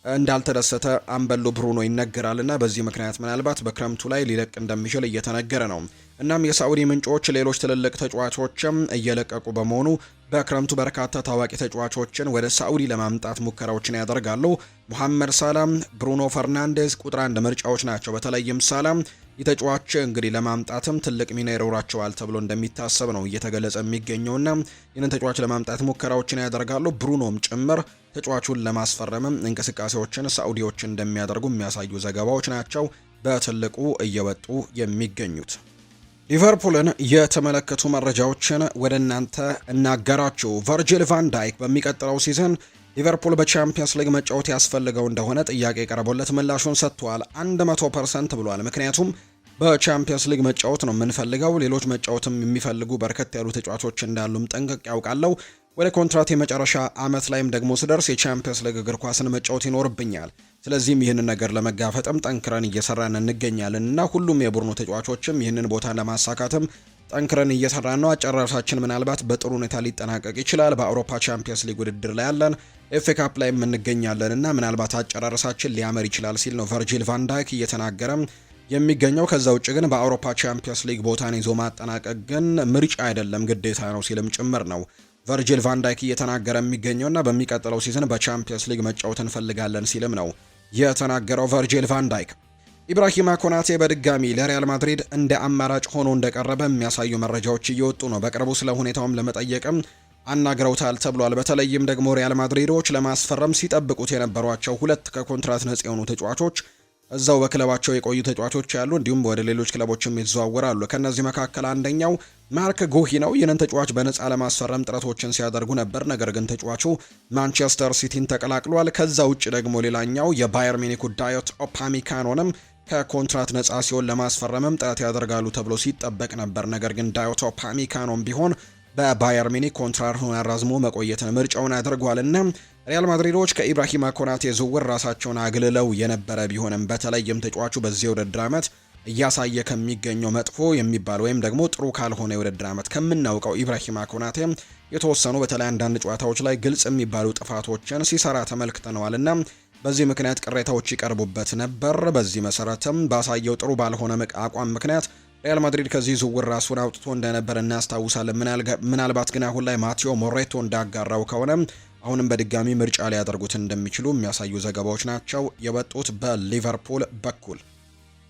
እንዳልተደሰተ አምበሉ ብሩኖ ይነገራልና በዚህ ምክንያት ምናልባት በክረምቱ ላይ ሊለቅ እንደሚችል እየተነገረ ነው። እናም የሳዑዲ ምንጮች ሌሎች ትልልቅ ተጫዋቾችም እየለቀቁ በመሆኑ በክረምቱ በርካታ ታዋቂ ተጫዋቾችን ወደ ሳዑዲ ለማምጣት ሙከራዎችን ያደርጋሉ። ሙሐመድ ሳላም፣ ብሩኖ ፈርናንዴዝ ቁጥር 1 ምርጫዎች ናቸው። በተለይም ሳላም የተጫዋች እንግዲህ ለማምጣትም ትልቅ ሚና ይኖራቸዋል ተብሎ እንደሚታሰብ ነው እየተገለጸ የሚገኘውና ይህንን ተጫዋች ለማምጣት ሙከራዎችን ያደርጋሉ። ብሩኖም ጭምር ተጫዋቹን ለማስፈረምም እንቅስቃሴዎችን ሳዑዲዎች እንደሚያደርጉ የሚያሳዩ ዘገባዎች ናቸው በትልቁ እየወጡ የሚገኙት። ሊቨርፑልን የተመለከቱ መረጃዎችን ወደ እናንተ እናገራችሁ። ቨርጂል ቫን ዳይክ በሚቀጥለው ሲዝን ሊቨርፑል በቻምፒየንስ ሊግ መጫወት ያስፈልገው እንደሆነ ጥያቄ ቀርቦለት ምላሹን ሰጥቷል። 100% ብሏል። ምክንያቱም በቻምፒየንስ ሊግ መጫወት ነው የምንፈልገው፣ ሌሎች መጫወትም የሚፈልጉ በርከት ያሉ ተጫዋቾች እንዳሉም ጠንቅቅ ያውቃለሁ። ወደ ኮንትራት የመጨረሻ አመት ላይም ደግሞ ስደርስ የቻምፒየንስ ሊግ እግር ኳስን መጫወት ይኖርብኛል። ስለዚህም ይህንን ነገር ለመጋፈጥም ጠንክረን እየሰራን እንገኛለን እና ሁሉም የቡድኑ ተጫዋቾችም ይህንን ቦታ ለማሳካትም ጠንክረን እየሰራን ነው። አጨራረሳችን ምናልባት በጥሩ ሁኔታ ሊጠናቀቅ ይችላል። በአውሮፓ ቻምፒየንስ ሊግ ውድድር ላይ ያለን፣ ኤፍኤ ካፕ ላይም እንገኛለን እና ምናልባት አጨራረሳችን ሊያመር ይችላል ሲል ነው ቨርጂል ቫን ዳይክ እየተናገረም የሚገኘው። ከዛ ውጭ ግን በአውሮፓ ቻምፒየንስ ሊግ ቦታን ይዞ ማጠናቀቅ ግን ምርጫ አይደለም ግዴታ ነው ሲልም ጭምር ነው ቨርጂል ቫን ዳይክ እየተናገረ የሚገኘውና በሚቀጥለው ሲዝን በቻምፒየንስ ሊግ መጫወት እንፈልጋለን ሲልም ነው የተናገረው ቨርጂል ቫን ዳይክ። ኢብራሂማ ኮናቴ በድጋሚ ለሪያል ማድሪድ እንደ አማራጭ ሆኖ እንደቀረበ የሚያሳዩ መረጃዎች እየወጡ ነው። በቅርቡ ስለ ሁኔታውም ለመጠየቅም አናግረውታል ተብሏል። በተለይም ደግሞ ሪያል ማድሪዶች ለማስፈረም ሲጠብቁት የነበሯቸው 2 ከኮንትራት ነጻ የሆኑ ተጫዋቾች እዛው በክለባቸው የቆዩ ተጫዋቾች ያሉ፣ እንዲሁም ወደ ሌሎች ክለቦችም ይዘዋወራሉ። ከነዚህ መካከል አንደኛው ማርክ ጉሂ ነው። ይህንን ተጫዋች በነጻ ለማስፈረም ጥረቶችን ሲያደርጉ ነበር። ነገር ግን ተጫዋቹ ማንቸስተር ሲቲን ተቀላቅሏል። ከዛ ውጭ ደግሞ ሌላኛው የባየር ሚኒኩ ዳዮት ኦፓሚካኖንም ከኮንትራት ነጻ ሲሆን ለማስፈረምም ጥረት ያደርጋሉ ተብሎ ሲጠበቅ ነበር። ነገር ግን ዳዮት ኦፓሚካኖም ቢሆን በባየር ሚኒክ ኮንትራቱን አራዝሞ መቆየትን ምርጫውን አድርጓልና ሪያል ማድሪዶች ከኢብራሂማ ኮናቴ ዝውውር ራሳቸውን አግልለው የነበረ ቢሆንም በተለይም ተጫዋቹ በዚህ የውድድር ዓመት እያሳየ ከሚገኘው መጥፎ የሚባል ወይም ደግሞ ጥሩ ካልሆነ የውድድር ዓመት ከምናውቀው ኢብራሂማ ኮናቴ የተወሰኑ በተለይ አንዳንድ ጨዋታዎች ላይ ግልጽ የሚባሉ ጥፋቶችን ሲሰራ ተመልክተነዋልና በዚህ ምክንያት ቅሬታዎች ይቀርቡበት ነበር። በዚህ መሰረትም ባሳየው ጥሩ ባልሆነ አቋም ምክንያት ሪያል ማድሪድ ከዚህ ዝውውር ራሱን አውጥቶ እንደነበር እናስታውሳለን። ምናልባት ግን አሁን ላይ ማቴዎ ሞሬቶ እንዳጋራው ከሆነ አሁንም በድጋሚ ምርጫ ሊያደርጉት እንደሚችሉ የሚያሳዩ ዘገባዎች ናቸው የወጡት በሊቨርፑል በኩል።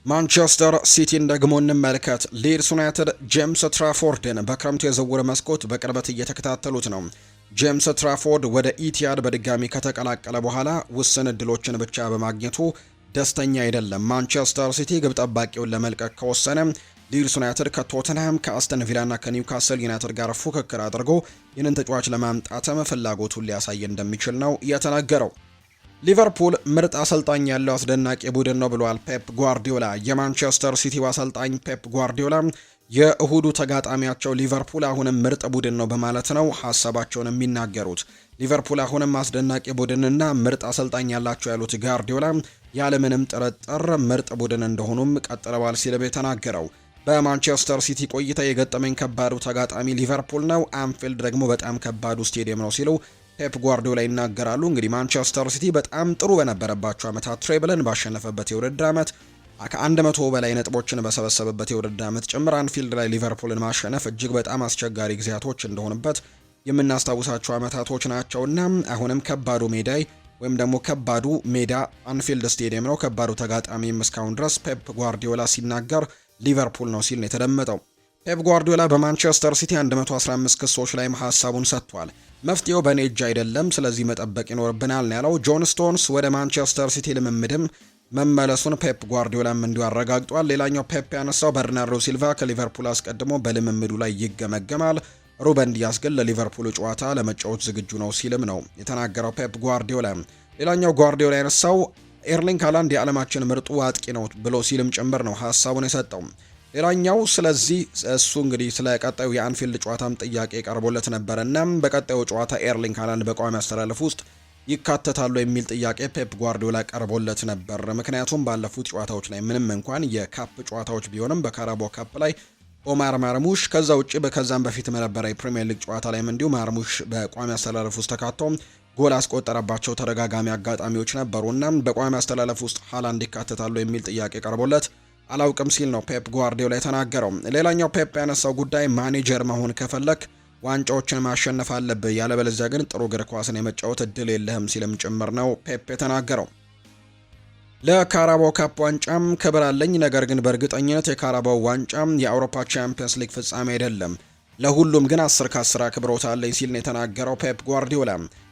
ማንቸስተር ሲቲን ደግሞ እንመልከት። ሊድስ ዩናይትድ ጄምስ ትራፎርድን በክረምቱ የዝውውር መስኮት በቅርበት እየተከታተሉት ነው። ጄምስ ትራፎርድ ወደ ኢቲያድ በድጋሚ ከተቀላቀለ በኋላ ውስን እድሎችን ብቻ በማግኘቱ ደስተኛ አይደለም። ማንቸስተር ሲቲ ግብ ጠባቂውን ለመልቀቅ ከወሰነ ሊድስ ዩናይትድ ከቶተንሃም ከአስተን ቪላና ከኒውካስል ዩናይትድ ጋር ፉክክር አድርጎ ይህንን ተጫዋች ለማምጣትም ፍላጎቱን ሊያሳይ እንደሚችል ነው የተነገረው። ሊቨርፑል ምርጥ አሰልጣኝ ያለው አስደናቂ ቡድን ነው ብሏል ፔፕ ጓርዲዮላ። የማንቸስተር ሲቲው አሰልጣኝ ፔፕ ጓርዲዮላ የእሁዱ ተጋጣሚያቸው ሊቨርፑል አሁንም ምርጥ ቡድን ነው በማለት ነው ሀሳባቸውን የሚናገሩት። ሊቨርፑል አሁንም አስደናቂ ቡድንና ምርጥ አሰልጣኝ ያላቸው ያሉት ጓርዲዮላ ያለምንም ጥርጥር ምርጥ ቡድን እንደሆኑም ቀጥለዋል ሲልም የተናገረው። በማንቸስተር ሲቲ ቆይታ የገጠመኝ ከባዱ ተጋጣሚ ሊቨርፑል ነው፣ አንፊልድ ደግሞ በጣም ከባዱ ስቴዲየም ነው ሲሉ ፔፕ ጓርዲዮላ ይናገራሉ። እንግዲህ ማንቸስተር ሲቲ በጣም ጥሩ በነበረባቸው ዓመታት ትሬብልን ባሸነፈበት የውድድር ዓመት ከ100 በላይ ነጥቦችን በሰበሰበበት የውድድር ዓመት ጭምር አንፊልድ ላይ ሊቨርፑልን ማሸነፍ እጅግ በጣም አስቸጋሪ ጊዜያቶች እንደሆኑበት የምናስታውሳቸው ዓመታቶች ናቸውና አሁንም ከባዱ ሜዳ ወይም ደግሞ ከባዱ ሜዳ አንፊልድ ስቴዲየም ነው። ከባዱ ተጋጣሚም እስካሁን ድረስ ፔፕ ጓርዲዮላ ሲናገር ሊቨርፑል ነው ሲል ነው የተደመጠው። ፔፕ ጓርዲዮላ በማንቸስተር ሲቲ 115 ክሶች ላይም ሀሳቡን ሰጥቷል። መፍትሄው በእኔ እጅ አይደለም፣ ስለዚህ መጠበቅ ይኖርብናል ነው ያለው። ጆን ስቶንስ ወደ ማንቸስተር ሲቲ ልምምድም መመለሱን ፔፕ ጓርዲዮላም እንዲሁ አረጋግጧል። ሌላኛው ፔፕ ያነሳው በርናርዶ ሲልቫ ከሊቨርፑል አስቀድሞ በልምምዱ ላይ ይገመገማል፣ ሩበን ዲያስ ግን ለሊቨርፑል ጨዋታ ለመጫወት ዝግጁ ነው ሲልም ነው የተናገረው ፔፕ ጓርዲዮላ። ሌላኛው ጓርዲዮላ ያነሳው ኤርሊንግ ሃላንድ የዓለማችን ምርጡ አጥቂ ነው ብሎ ሲልም ጭምር ነው ሀሳቡን የሰጠው። ሌላኛው ስለዚህ እሱ እንግዲህ ስለ ቀጣዩ የአንፊልድ ጨዋታም ጥያቄ ቀርቦለት ነበርና በቀጣዩ ጨዋታ ኤርሊንግ ሃላንድ በቋሚ አስተላለፍ ውስጥ ይካተታሉ የሚል ጥያቄ ፔፕ ጓርዲዮላ ቀርቦለት ነበር። ምክንያቱም ባለፉት ጨዋታዎች ላይ ምንም እንኳን የካፕ ጨዋታዎች ቢሆንም በካራቦ ካፕ ላይ ኦማር ማርሙሽ ከዛ ውጪ በከዛም በፊት በነበረ የፕሪሚየር ሊግ ጨዋታ ላይም እንዲሁ ማርሙሽ በቋሚ አስተላለፍ ውስጥ ተካቶ ጎል አስቆጠረባቸው ተደጋጋሚ አጋጣሚዎች ነበሩና በቋሚ አስተላለፍ ውስጥ ሃላንድ ይካተታሉ የሚል ጥያቄ ቀርቦለት አላውቅም ሲል ነው ፔፕ ጓርዲዮላ የተናገረው። ሌላኛው ፔፕ ያነሳው ጉዳይ ማኔጀር መሆን ከፈለክ ዋንጫዎችን ማሸነፍ አለብህ፣ ያለበለዚያ ግን ጥሩ እግር ኳስን የመጫወት እድል የለህም ሲልም ጭምር ነው ፔፕ የተናገረው። ለካራባው ካፕ ዋንጫም ክብር አለኝ፣ ነገር ግን በእርግጠኝነት የካራባው ዋንጫም የአውሮፓ ቻምፒየንስ ሊግ ፍጻሜ አይደለም፣ ለሁሉም ግን 10 ከ10 አክብሮት አለኝ ሲል ነው የተናገረው ፔፕ ጓርዲዮላ።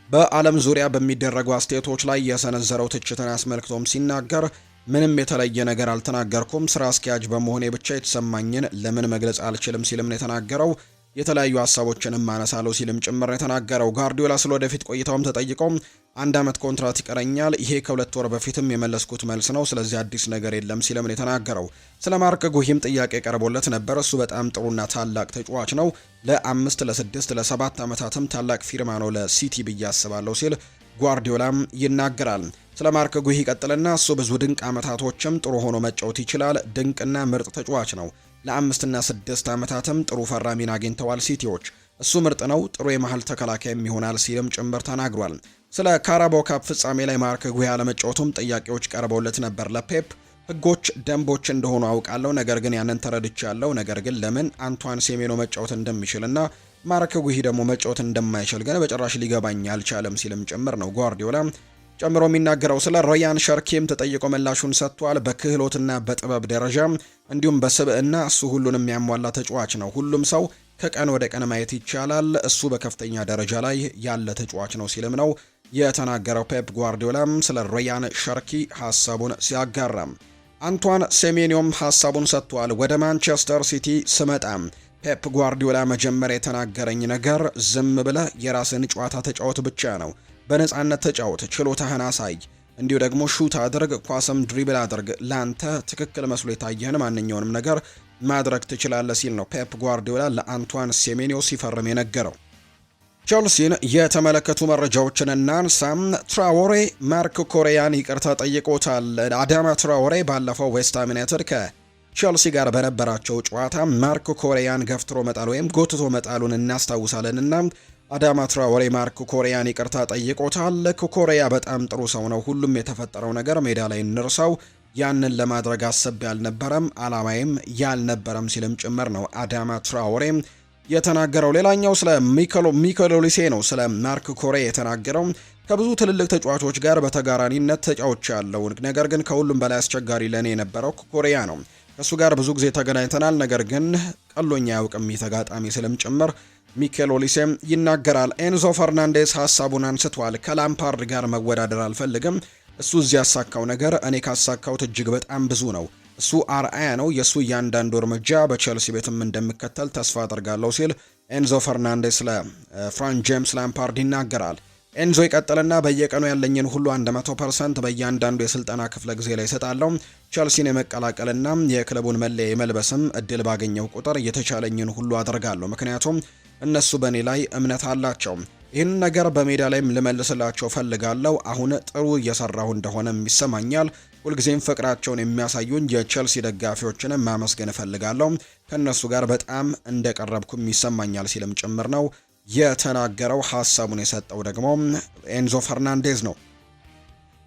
በዓለም ዙሪያ በሚደረጉ አስተያየቶች ላይ የሰነዘረው ትችትን አስመልክቶም ሲናገር ምንም የተለየ ነገር አልተናገርኩም፣ ስራ አስኪያጅ በመሆኔ ብቻ የተሰማኝን ለምን መግለጽ አልችልም ሲልም ነው የተናገረው። የተለያዩ ሀሳቦችንም ማነሳለው ሲልም ጭምር ነው የተናገረው። ጓርዲዮላ ስለ ወደፊት ቆይታውም ተጠይቀው 1 ዓመት ኮንትራት ይቀረኛል፣ ይሄ ከ2 ወር በፊትም የመለስኩት መልስ ነው፣ ስለዚህ አዲስ ነገር የለም ሲልም ነው የተናገረው። ስለ ማርክ ጉሂም ጥያቄ ቀርቦለት ነበር። እሱ በጣም ጥሩና ታላቅ ተጫዋች ነው፣ ለ5 ለ6 ለ7 ዓመታትም ታላቅ ፊርማ ነው ለሲቲ ብዬ አስባለሁ ሲል ጓርዲዮላም ይናገራል። ስለ ማርክ ጉሂ ቀጥልና እሱ ብዙ ድንቅ ዓመታቶችም ጥሩ ሆኖ መጫወት ይችላል፣ ድንቅና ምርጥ ተጫዋች ነው፣ ለ5 እና 6 ዓመታትም ጥሩ ፈራሚን አግኝተዋል ሲቲዎች፣ እሱ ምርጥ ነው፣ ጥሩ የመሃል ተከላካይም ይሆናል ሲልም ጭምር ተናግሯል። ስለ ካራባው ካፕ ፍጻሜ ላይ ማርክ ጉሂ አለመጫወቱም ጥያቄዎች ቀርበውለት ነበር። ለፔፕ ህጎች፣ ደንቦች እንደሆኑ አውቃለሁ፣ ነገር ግን ያንን ተረድቻለሁ፣ ነገር ግን ለምን አንቷን ሴሜኖ መጫወት እንደሚችልና ማርክ ጉሂ ደግሞ መጫወት እንደማይችል ግን በጭራሽ ሊገባኝ አልቻለም ሲልም ጭምር ነው ጓርዲዮላ ጨምሮ የሚናገረው። ስለ ሮያን ሸርኪም ተጠይቆ ምላሹን ሰጥቷል። በክህሎትና በጥበብ ደረጃ እንዲሁም በስብዕና እሱ ሁሉንም የሚያሟላ ተጫዋች ነው። ሁሉም ሰው ከቀን ወደ ቀን ማየት ይቻላል፣ እሱ በከፍተኛ ደረጃ ላይ ያለ ተጫዋች ነው ሲልም ነው የተናገረው። ፔፕ ጓርዲዮላም ስለ ሮያን ሸርኪ ሀሳቡን ሲያጋራ አንቷን ሴሜኒዮም ሀሳቡን ሰጥቷል። ወደ ማንቸስተር ሲቲ ስመጣ ፔፕ ጓርዲዮላ መጀመሪያ የተናገረኝ ነገር ዝም ብለህ የራስን ጨዋታ ተጫወት ብቻ ነው። በነጻነት ተጫወት፣ ችሎታህን አሳይ፣ እንዲሁ ደግሞ ሹት አድርግ፣ ኳስም ድሪብል አድርግ፣ ላንተ ትክክል መስሎ የታየህን ማንኛውንም ነገር ማድረግ ትችላለህ ሲል ነው ፔፕ ጓርዲዮላ ለአንቷን ሴሜኒዮ ሲፈርም የነገረው። ቸልሲን የተመለከቱ መረጃዎችን እናንሳም። ትራዎሬ ማርክ ኮሬያን ይቅርታ ጠይቆታል። አዳማ ትራዎሬ ባለፈው ዌስትሃም ዩናይትድ ቸልሲ ጋር በነበራቸው ጨዋታ ማርክ ኮሬያን ገፍትሮ መጣል ወይም ጎትቶ መጣሉን እናስታውሳለንና አዳማ ትራዎሬ ማርክ ኮሬያን ይቅርታ ጠይቆታል። ኮሬያ በጣም ጥሩ ሰው ነው። ሁሉም የተፈጠረው ነገር ሜዳ ላይ እንርሳው፣ ያንን ለማድረግ አስቤ ያልነበረም አላማይም ያልነበረም ሲልም ጭምር ነው አዳማ ትራዎሬ የተናገረው። ሌላኛው ስለ ሚኬል ኦሊሴ ነው ስለ ማርክ ኮሬ የተናገረው። ከብዙ ትልልቅ ተጫዋቾች ጋር በተጋራኒነት ተጫውቻለሁ፣ ነገር ግን ከሁሉም በላይ አስቸጋሪ ለኔ የነበረው ኮሬያ ነው። ከሱ ጋር ብዙ ጊዜ ተገናኝተናል፣ ነገር ግን ቀሎኛ ያውቅም ተጋጣሚ ስልም ጭምር ሚኬል ኦሊሴም ይናገራል። ኤንዞ ፈርናንዴስ ሀሳቡን አንስቷል። ከላምፓርድ ጋር መወዳደር አልፈልግም። እሱ እዚህ ያሳካው ነገር እኔ ካሳካውት እጅግ በጣም ብዙ ነው። እሱ አርአያ ነው። የእሱ እያንዳንዱ እርምጃ በቼልሲ ቤትም እንደሚከተል ተስፋ አድርጋለሁ ሲል ኤንዞ ፈርናንዴስ ለፍራንክ ጄምስ ላምፓርድ ይናገራል። ኤንዞ ይቀጥልና በየቀኑ ያለኝን ሁሉ 100% በእያንዳንዱ የስልጠና ክፍለ ጊዜ ላይ እሰጣለሁ። ቼልሲን የመቀላቀልና የክለቡን መለያ የመልበስም እድል ባገኘው ቁጥር የተቻለኝን ሁሉ አደርጋለሁ። ምክንያቱም እነሱ በእኔ ላይ እምነት አላቸው። ይህን ነገር በሜዳ ላይም ልመልስላቸው ፈልጋለሁ። አሁን ጥሩ እየሰራሁ እንደሆነም ይሰማኛል። ሁልጊዜም ፍቅራቸውን የሚያሳዩኝ የቼልሲ ደጋፊዎችንም ማመስገን እፈልጋለሁ። ከእነሱ ጋር በጣም እንደቀረብኩም ይሰማኛል ሲልም ጭምር ነው የተናገረው። ሀሳቡን የሰጠው ደግሞ ኤንዞ ፈርናንዴዝ ነው።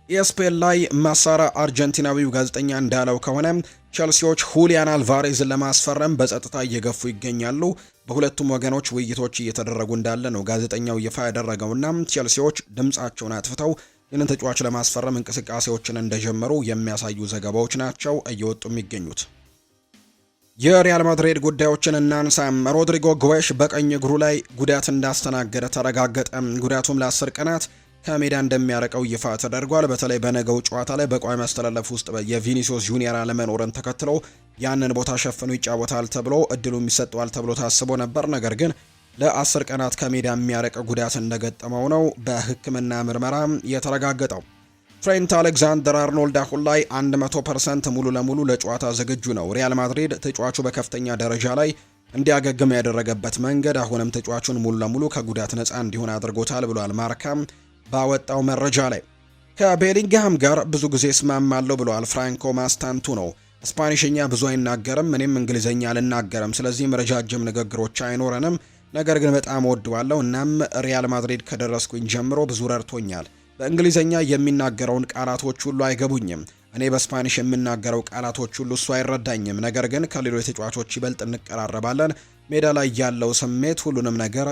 ኢኤስፒኤን ላይ ማሳራ አርጀንቲናዊው ጋዜጠኛ እንዳለው ከሆነ ቼልሲዎች ሁሊያን አልቫሬዝን ለማስፈረም በጸጥታ እየገፉ ይገኛሉ። በሁለቱም ወገኖች ውይይቶች እየተደረጉ እንዳለ ነው ጋዜጠኛው ይፋ ያደረገውና ቼልሲዎች ድምጻቸውን አጥፍተው ይህንን ተጫዋች ለማስፈረም እንቅስቃሴዎችን እንደጀመሩ የሚያሳዩ ዘገባዎች ናቸው እየወጡ የሚገኙት። የሪያል ማድሪድ ጉዳዮችን እናንሳ። ሮድሪጎ ጉዌሽ በቀኝ እግሩ ላይ ጉዳት እንዳስተናገደ ተረጋገጠ። ጉዳቱም ለ10 ቀናት ከሜዳ እንደሚያረቀው ይፋ ተደርጓል። በተለይ በነገው ጨዋታ ላይ በቋሚ አስተላለፍ ውስጥ የቪኒሲዮስ ጁኒየር አለመኖርን ተከትሎ ያንን ቦታ ሸፍኖ ይጫወታል ተብሎ እድሉም ይሰጠዋል ተብሎ ታስቦ ነበር። ነገር ግን ለ10 ቀናት ከሜዳ የሚያረቅ ጉዳት እንደገጠመው ነው በሕክምና ምርመራ የተረጋገጠው። ትሬንት አሌክዛንደር አርኖልድ አሁን ላይ 100% ሙሉ ለሙሉ ለጨዋታ ዝግጁ ነው። ሪያል ማድሪድ ተጫዋቹ በከፍተኛ ደረጃ ላይ እንዲያገግም ያደረገበት መንገድ አሁንም ተጫዋቹን ሙሉ ለሙሉ ከጉዳት ነፃ እንዲሆን አድርጎታል ብሏል ማርካም ባወጣው መረጃ ላይ። ከቤሊንግሃም ጋር ብዙ ጊዜ እስማማለሁ ብሏል ፍራንኮ ማስታንቱ ነው። ስፓኒሽኛ ብዙ አይናገርም፣ እኔም እንግሊዘኛ አልናገርም፣ ስለዚህም ረጃጅም ንግግሮች አይኖረንም። ነገር ግን በጣም ወደዋለሁ። እናም ሪያል ማድሪድ ከደረስኩኝ ጀምሮ ብዙ ረድቶኛል። በእንግሊዘኛ የሚናገረውን ቃላቶች ሁሉ አይገቡኝም። እኔ በስፓኒሽ የምናገረው ቃላቶች ሁሉ እሱ አይረዳኝም። ነገር ግን ከሌሎች ተጫዋቾች ይበልጥ እንቀራረባለን። ሜዳ ላይ ያለው ስሜት ሁሉንም ነገር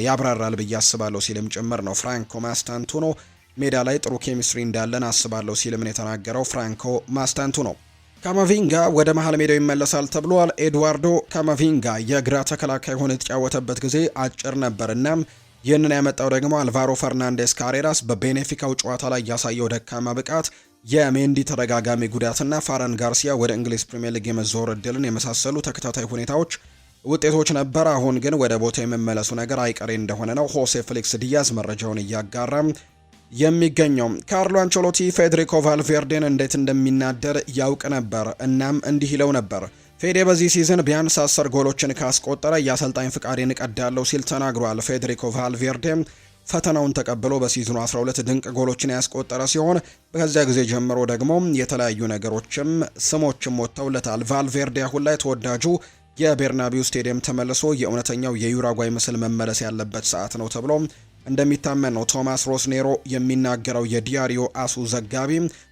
ያብራራል ብዬ አስባለሁ ሲልም ጭምር ነው ፍራንኮ ማስታንቱኖ። ሜዳ ላይ ጥሩ ኬሚስትሪ እንዳለን አስባለሁ ሲልም ነው የተናገረው ፍራንኮ ማስታንቱኖ። ካማቪንጋ ወደ መሃል ሜዳው ይመለሳል ተብሏል። ኤድዋርዶ ካማቪንጋ የግራ ተከላካይ ሆኖ የተጫወተበት ጊዜ አጭር ነበርና ይህንን ያመጣው ደግሞ አልቫሮ ፈርናንዴስ ካሬራስ በቤኔፊካው ጨዋታ ላይ ያሳየው ደካማ ብቃት፣ የሜንዲ ተደጋጋሚ ጉዳትና ፋረን ጋርሲያ ወደ እንግሊዝ ፕሪሚየር ሊግ የመዞር እድልን የመሳሰሉ ተከታታይ ሁኔታዎች ውጤቶች ነበር። አሁን ግን ወደ ቦታ የመመለሱ ነገር አይቀሬ እንደሆነ ነው ሆሴ ፌሊክስ ዲያዝ መረጃውን እያጋራ የሚገኘው። ካርሎ አንቸሎቲ ፌዴሪኮ ቫልቬርዴን እንዴት እንደሚናደር ያውቅ ነበር። እናም እንዲህ ይለው ነበር፣ ፌዴ በዚህ ሲዝን ቢያንስ 10 ጎሎችን ካስቆጠረ የአሰልጣኝ ፍቃዴን እቀዳለሁ ሲል ተናግሯል። ፌዴሪኮ ቫልቬርዴ ፈተናውን ተቀብሎ በሲዝኑ 12 ድንቅ ጎሎችን ያስቆጠረ ሲሆን ከዚያ ጊዜ ጀምሮ ደግሞ የተለያዩ ነገሮችም ስሞችም ወጥተውለታል። ቫልቬርዴ አሁን ላይ ተወዳጁ የቤርናቢው ስቴዲየም ተመልሶ የእውነተኛው የዩራጓይ ምስል መመለስ ያለበት ሰዓት ነው ተብሎ እንደሚታመን ነው ቶማስ ሮስኔሮ የሚናገረው። የዲያሪዮ አሱ ዘጋቢ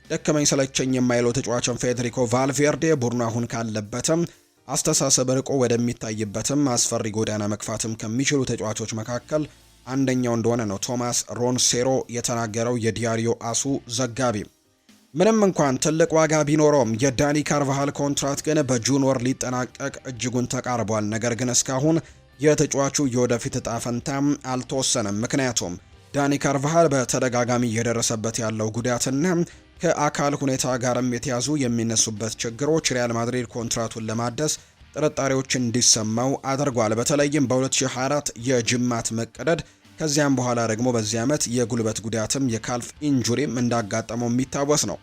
ደከመኝ ሰለቸኝ የማይለው ተጫዋችን ፌዴሪኮ ቫልቬርዴ ቡድኑ አሁን ካለበትም አስተሳሰብ ርቆ ወደሚታይበትም አስፈሪ ጎዳና መግፋትም ከሚችሉ ተጫዋቾች መካከል አንደኛው እንደሆነ ነው ቶማስ ሮንሴሮ የተናገረው የዲያሪዮ አሱ ዘጋቢ። ምንም እንኳን ትልቅ ዋጋ ቢኖረውም የዳኒ ካርቫሃል ኮንትራት ግን በጁን ወር ሊጠናቀቅ እጅጉን ተቃርቧል። ነገር ግን እስካሁን የተጫዋቹ የወደፊት እጣ ፈንታ አልተወሰነም። ምክንያቱም ዳኒ ካርቫሃል በተደጋጋሚ እየደረሰበት ያለው ጉዳትና ከአካል ሁኔታ ጋርም የተያዙ የሚነሱበት ችግሮች ሪያል ማድሪድ ኮንትራቱን ለማደስ ጥርጣሬዎች እንዲሰማው አድርጓል። በተለይም በ2024 የጅማት መቀደድ ከዚያም በኋላ ደግሞ በዚህ ዓመት የጉልበት ጉዳትም የካልፍ ኢንጁሪም እንዳጋጠመው የሚታወስ ነው።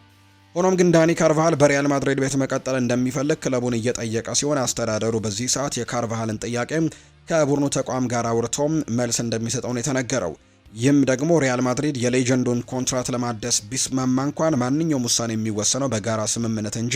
ሆኖም ግን ዳኒ ካርቫሃል በሪያል ማድሪድ ቤት መቀጠል እንደሚፈልግ ክለቡን እየጠየቀ ሲሆን አስተዳደሩ በዚህ ሰዓት የካርቫሃልን ጥያቄ ከቡድኑ ተቋም ጋር አውርቶም መልስ እንደሚሰጠው ነው የተነገረው። ይህም ደግሞ ሪያል ማድሪድ የሌጀንዱን ኮንትራት ለማደስ ቢስማማ እንኳን ማንኛውም ውሳኔ የሚወሰነው በጋራ ስምምነት እንጂ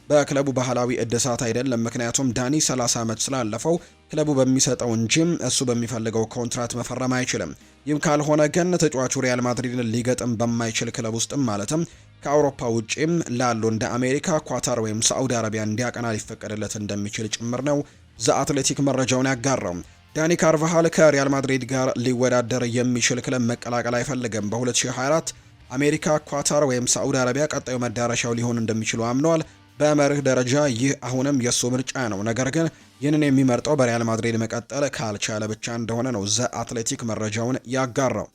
በክለቡ ባህላዊ እድሳት አይደለም። ምክንያቱም ዳኒ 30 ዓመት ስላለፈው ክለቡ በሚሰጠው እንጂ እሱ በሚፈልገው ኮንትራት መፈረም አይችልም። ይህም ካልሆነ ግን ተጫዋቹ ሪያል ማድሪድን ሊገጥም በማይችል ክለብ ውስጥም ማለትም ከአውሮፓ ውጪም ላሉ እንደ አሜሪካ፣ ኳታር ወይም ሳዑዲ አረቢያ እንዲያቀና ሊፈቀድለት እንደሚችል ጭምር ነው ዘ አትሌቲክ መረጃውን ያጋራው። ዳኒ ካርቫሃል ከሪያል ማድሪድ ጋር ሊወዳደር የሚችል ክለብ መቀላቀል አይፈልግም። በ2024 አሜሪካ፣ ኳታር ወይም ሳዑዲ አረቢያ ቀጣዩ መዳረሻው ሊሆን እንደሚችሉ አምነዋል። በመርህ ደረጃ ይህ አሁንም የሱ ምርጫ ነው። ነገር ግን ይህንን የሚመርጠው በሪያል ማድሪድ መቀጠል ካልቻለ ብቻ እንደሆነ ነው ዘ አትሌቲክ መረጃውን ያጋራው።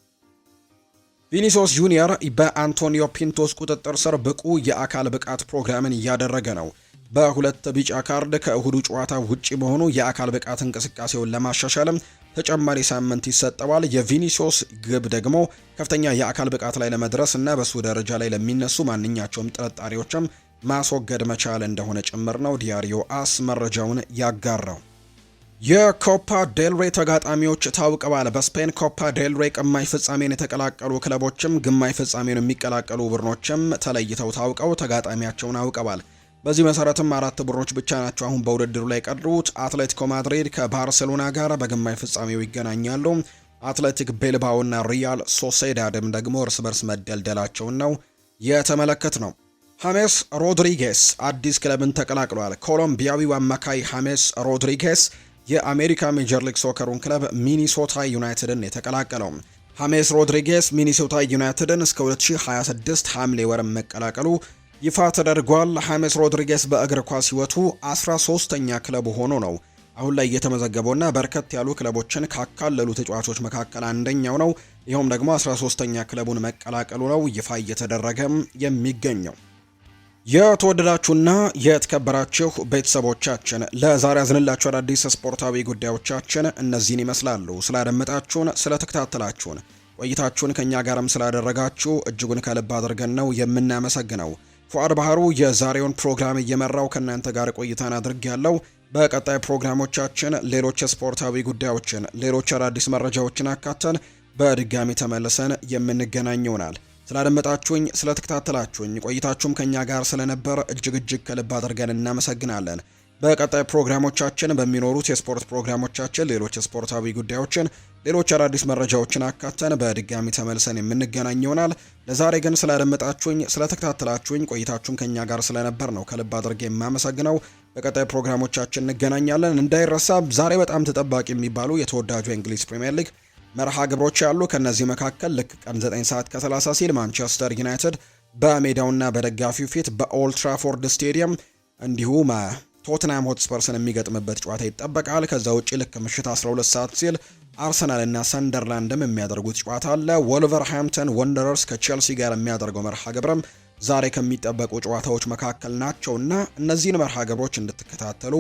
ቪኒሲዮስ ጁኒየር በአንቶኒዮ ፒንቶስ ቁጥጥር ስር ብቁ የአካል ብቃት ፕሮግራምን እያደረገ ነው። በሁለት ቢጫ ካርድ ከእሁዱ ጨዋታ ውጪ በሆኑ የአካል ብቃት እንቅስቃሴውን ለማሻሻልም ተጨማሪ ሳምንት ይሰጠዋል። የቪኒሲዮስ ግብ ደግሞ ከፍተኛ የአካል ብቃት ላይ ለመድረስ እና በሱ ደረጃ ላይ ለሚነሱ ማንኛቸውም ጥርጣሬዎችም ማስወገድ መቻል እንደሆነ ጭምር ነው ዲያሪዮ አስ መረጃውን ያጋራው። የኮፓ ዴልሬ ተጋጣሚዎች ታውቀዋል። በስፔን ኮፓ ዴልሬ ግማሽ ፍጻሜን የተቀላቀሉ ክለቦችም ግማሽ ፍጻሜን የሚቀላቀሉ ቡድኖችም ተለይተው ታውቀው ተጋጣሚያቸውን አውቀዋል። በዚህ መሰረትም 4 ቡድኖች ብቻ ናቸው አሁን በውድድሩ ላይ ቀሩት። አትሌቲኮ ማድሪድ ከባርሴሎና ጋር በግማሽ ፍጻሜው ይገናኛሉ። አትሌቲክ ቤልባኦ እና ሪያል ሶሴዳድም ደግሞ እርስ በርስ መደልደላቸውን ነው የተመለከት ነው። ሐሜስ ሮድሪጌስ አዲስ ክለብን ተቀላቅሏል። ኮሎምቢያዊው አማካይ ሐሜስ ሮድሪጌስ የአሜሪካ ሜጀር ሊግ ሶከሩን ክለብ ሚኒሶታ ዩናይትድን የተቀላቀለው። ሐሜስ ሮድሪጌስ ሚኒሶታ ዩናይትድን እስከ 2026 ሐምሌ ወር መቀላቀሉ ይፋ ተደርጓል። ሐሜስ ሮድሪጌስ በእግር ኳስ ሕይወቱ 13ኛ ክለቡ ሆኖ ነው አሁን ላይ እየተመዘገበውና በርከት ያሉ ክለቦችን ካካለሉ ተጫዋቾች መካከል አንደኛው ነው። ይኸውም ደግሞ 13ኛ ክለቡን መቀላቀሉ ነው ይፋ እየተደረገም የሚገኘው። የተወደዳችሁና የተከበራችሁ ቤተሰቦቻችን ለዛሬ ያዝንላችሁ አዳዲስ ስፖርታዊ ጉዳዮቻችን እነዚህን ይመስላሉ። ስላደመጣችሁን፣ ስለተከታተላችሁን፣ ቆይታችሁን ከኛ ጋርም ስላደረጋችሁ እጅጉን ከልብ አድርገን ነው የምናመሰግነው። ፉአድ ባህሩ የዛሬውን ፕሮግራም እየመራው ከእናንተ ጋር ቆይታን አድርጌያለሁ። በቀጣይ ፕሮግራሞቻችን ሌሎች ስፖርታዊ ጉዳዮችን፣ ሌሎች አዳዲስ መረጃዎችን አካተን በድጋሚ ተመልሰን የምንገናኝ ይሆናል። ስላደመጣችሁኝ፣ ስለተከታተላችሁኝ ቆይታችሁም ከኛ ጋር ስለነበር እጅግ ከልብ አድርገን እናመሰግናለን። በቀጣይ ፕሮግራሞቻችን በሚኖሩት የስፖርት ፕሮግራሞቻችን ሌሎች ስፖርታዊ ጉዳዮችን፣ ሌሎች አዳዲስ መረጃዎችን አካተን በድጋሚ ተመልሰን የምንገናኝ ይሆናል። ለዛሬ ግን ስላደመጣችሁኝ፣ ስለተከታተላችሁኝ ቆይታችሁም ከኛ ጋር ስለነበር ነው ከልብ አድርጌ የማመሰግነው። በቀጣይ ፕሮግራሞቻችን እንገናኛለን። እንዳይረሳ ዛሬ በጣም ተጠባቂ የሚባሉ የተወዳጁ የእንግሊዝ ፕሪሚየር ሊግ መርሃ ግብሮች ያሉ። ከነዚህ መካከል ልክ ቀን 9 ሰዓት ከ30 ሲል ማንቸስተር ዩናይትድ በሜዳውና በደጋፊው ፊት በኦልድ ትራፎርድ ስቴዲየም እንዲሁም ቶትናም ሆትስፐርስን የሚገጥምበት ጨዋታ ይጠበቃል። ከዛ ውጪ ልክ ምሽት 12 ሰዓት ሲል አርሰናልና ሰንደርላንድም የሚያደርጉት ጨዋታ አለ። ወልቨርሃምፕተን ወንደረርስ ከቼልሲ ጋር የሚያደርገው መርሃ ግብርም ዛሬ ከሚጠበቁ ጨዋታዎች መካከል ናቸውና እነዚህን መርሃ ግብሮች እንድትከታተሉ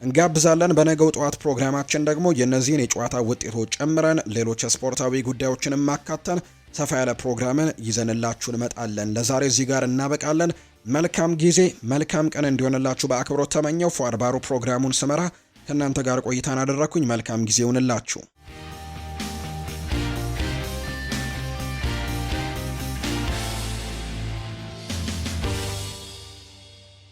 እንጋብዛለን። በነገው ጠዋት ፕሮግራማችን ደግሞ የእነዚህን የጨዋታ ውጤቶች ጨምረን ሌሎች ስፖርታዊ ጉዳዮችን ማካተን ሰፋ ያለ ፕሮግራምን ይዘንላችሁ እንመጣለን። ለዛሬ እዚህ ጋር እናበቃለን። መልካም ጊዜ፣ መልካም ቀን እንዲሆንላችሁ በአክብሮት ተመኘው። ፉአድ ባሩ ፕሮግራሙን ስመራ ከእናንተ ጋር ቆይታን አደረኩኝ። መልካም ጊዜ ይሁንላችሁ።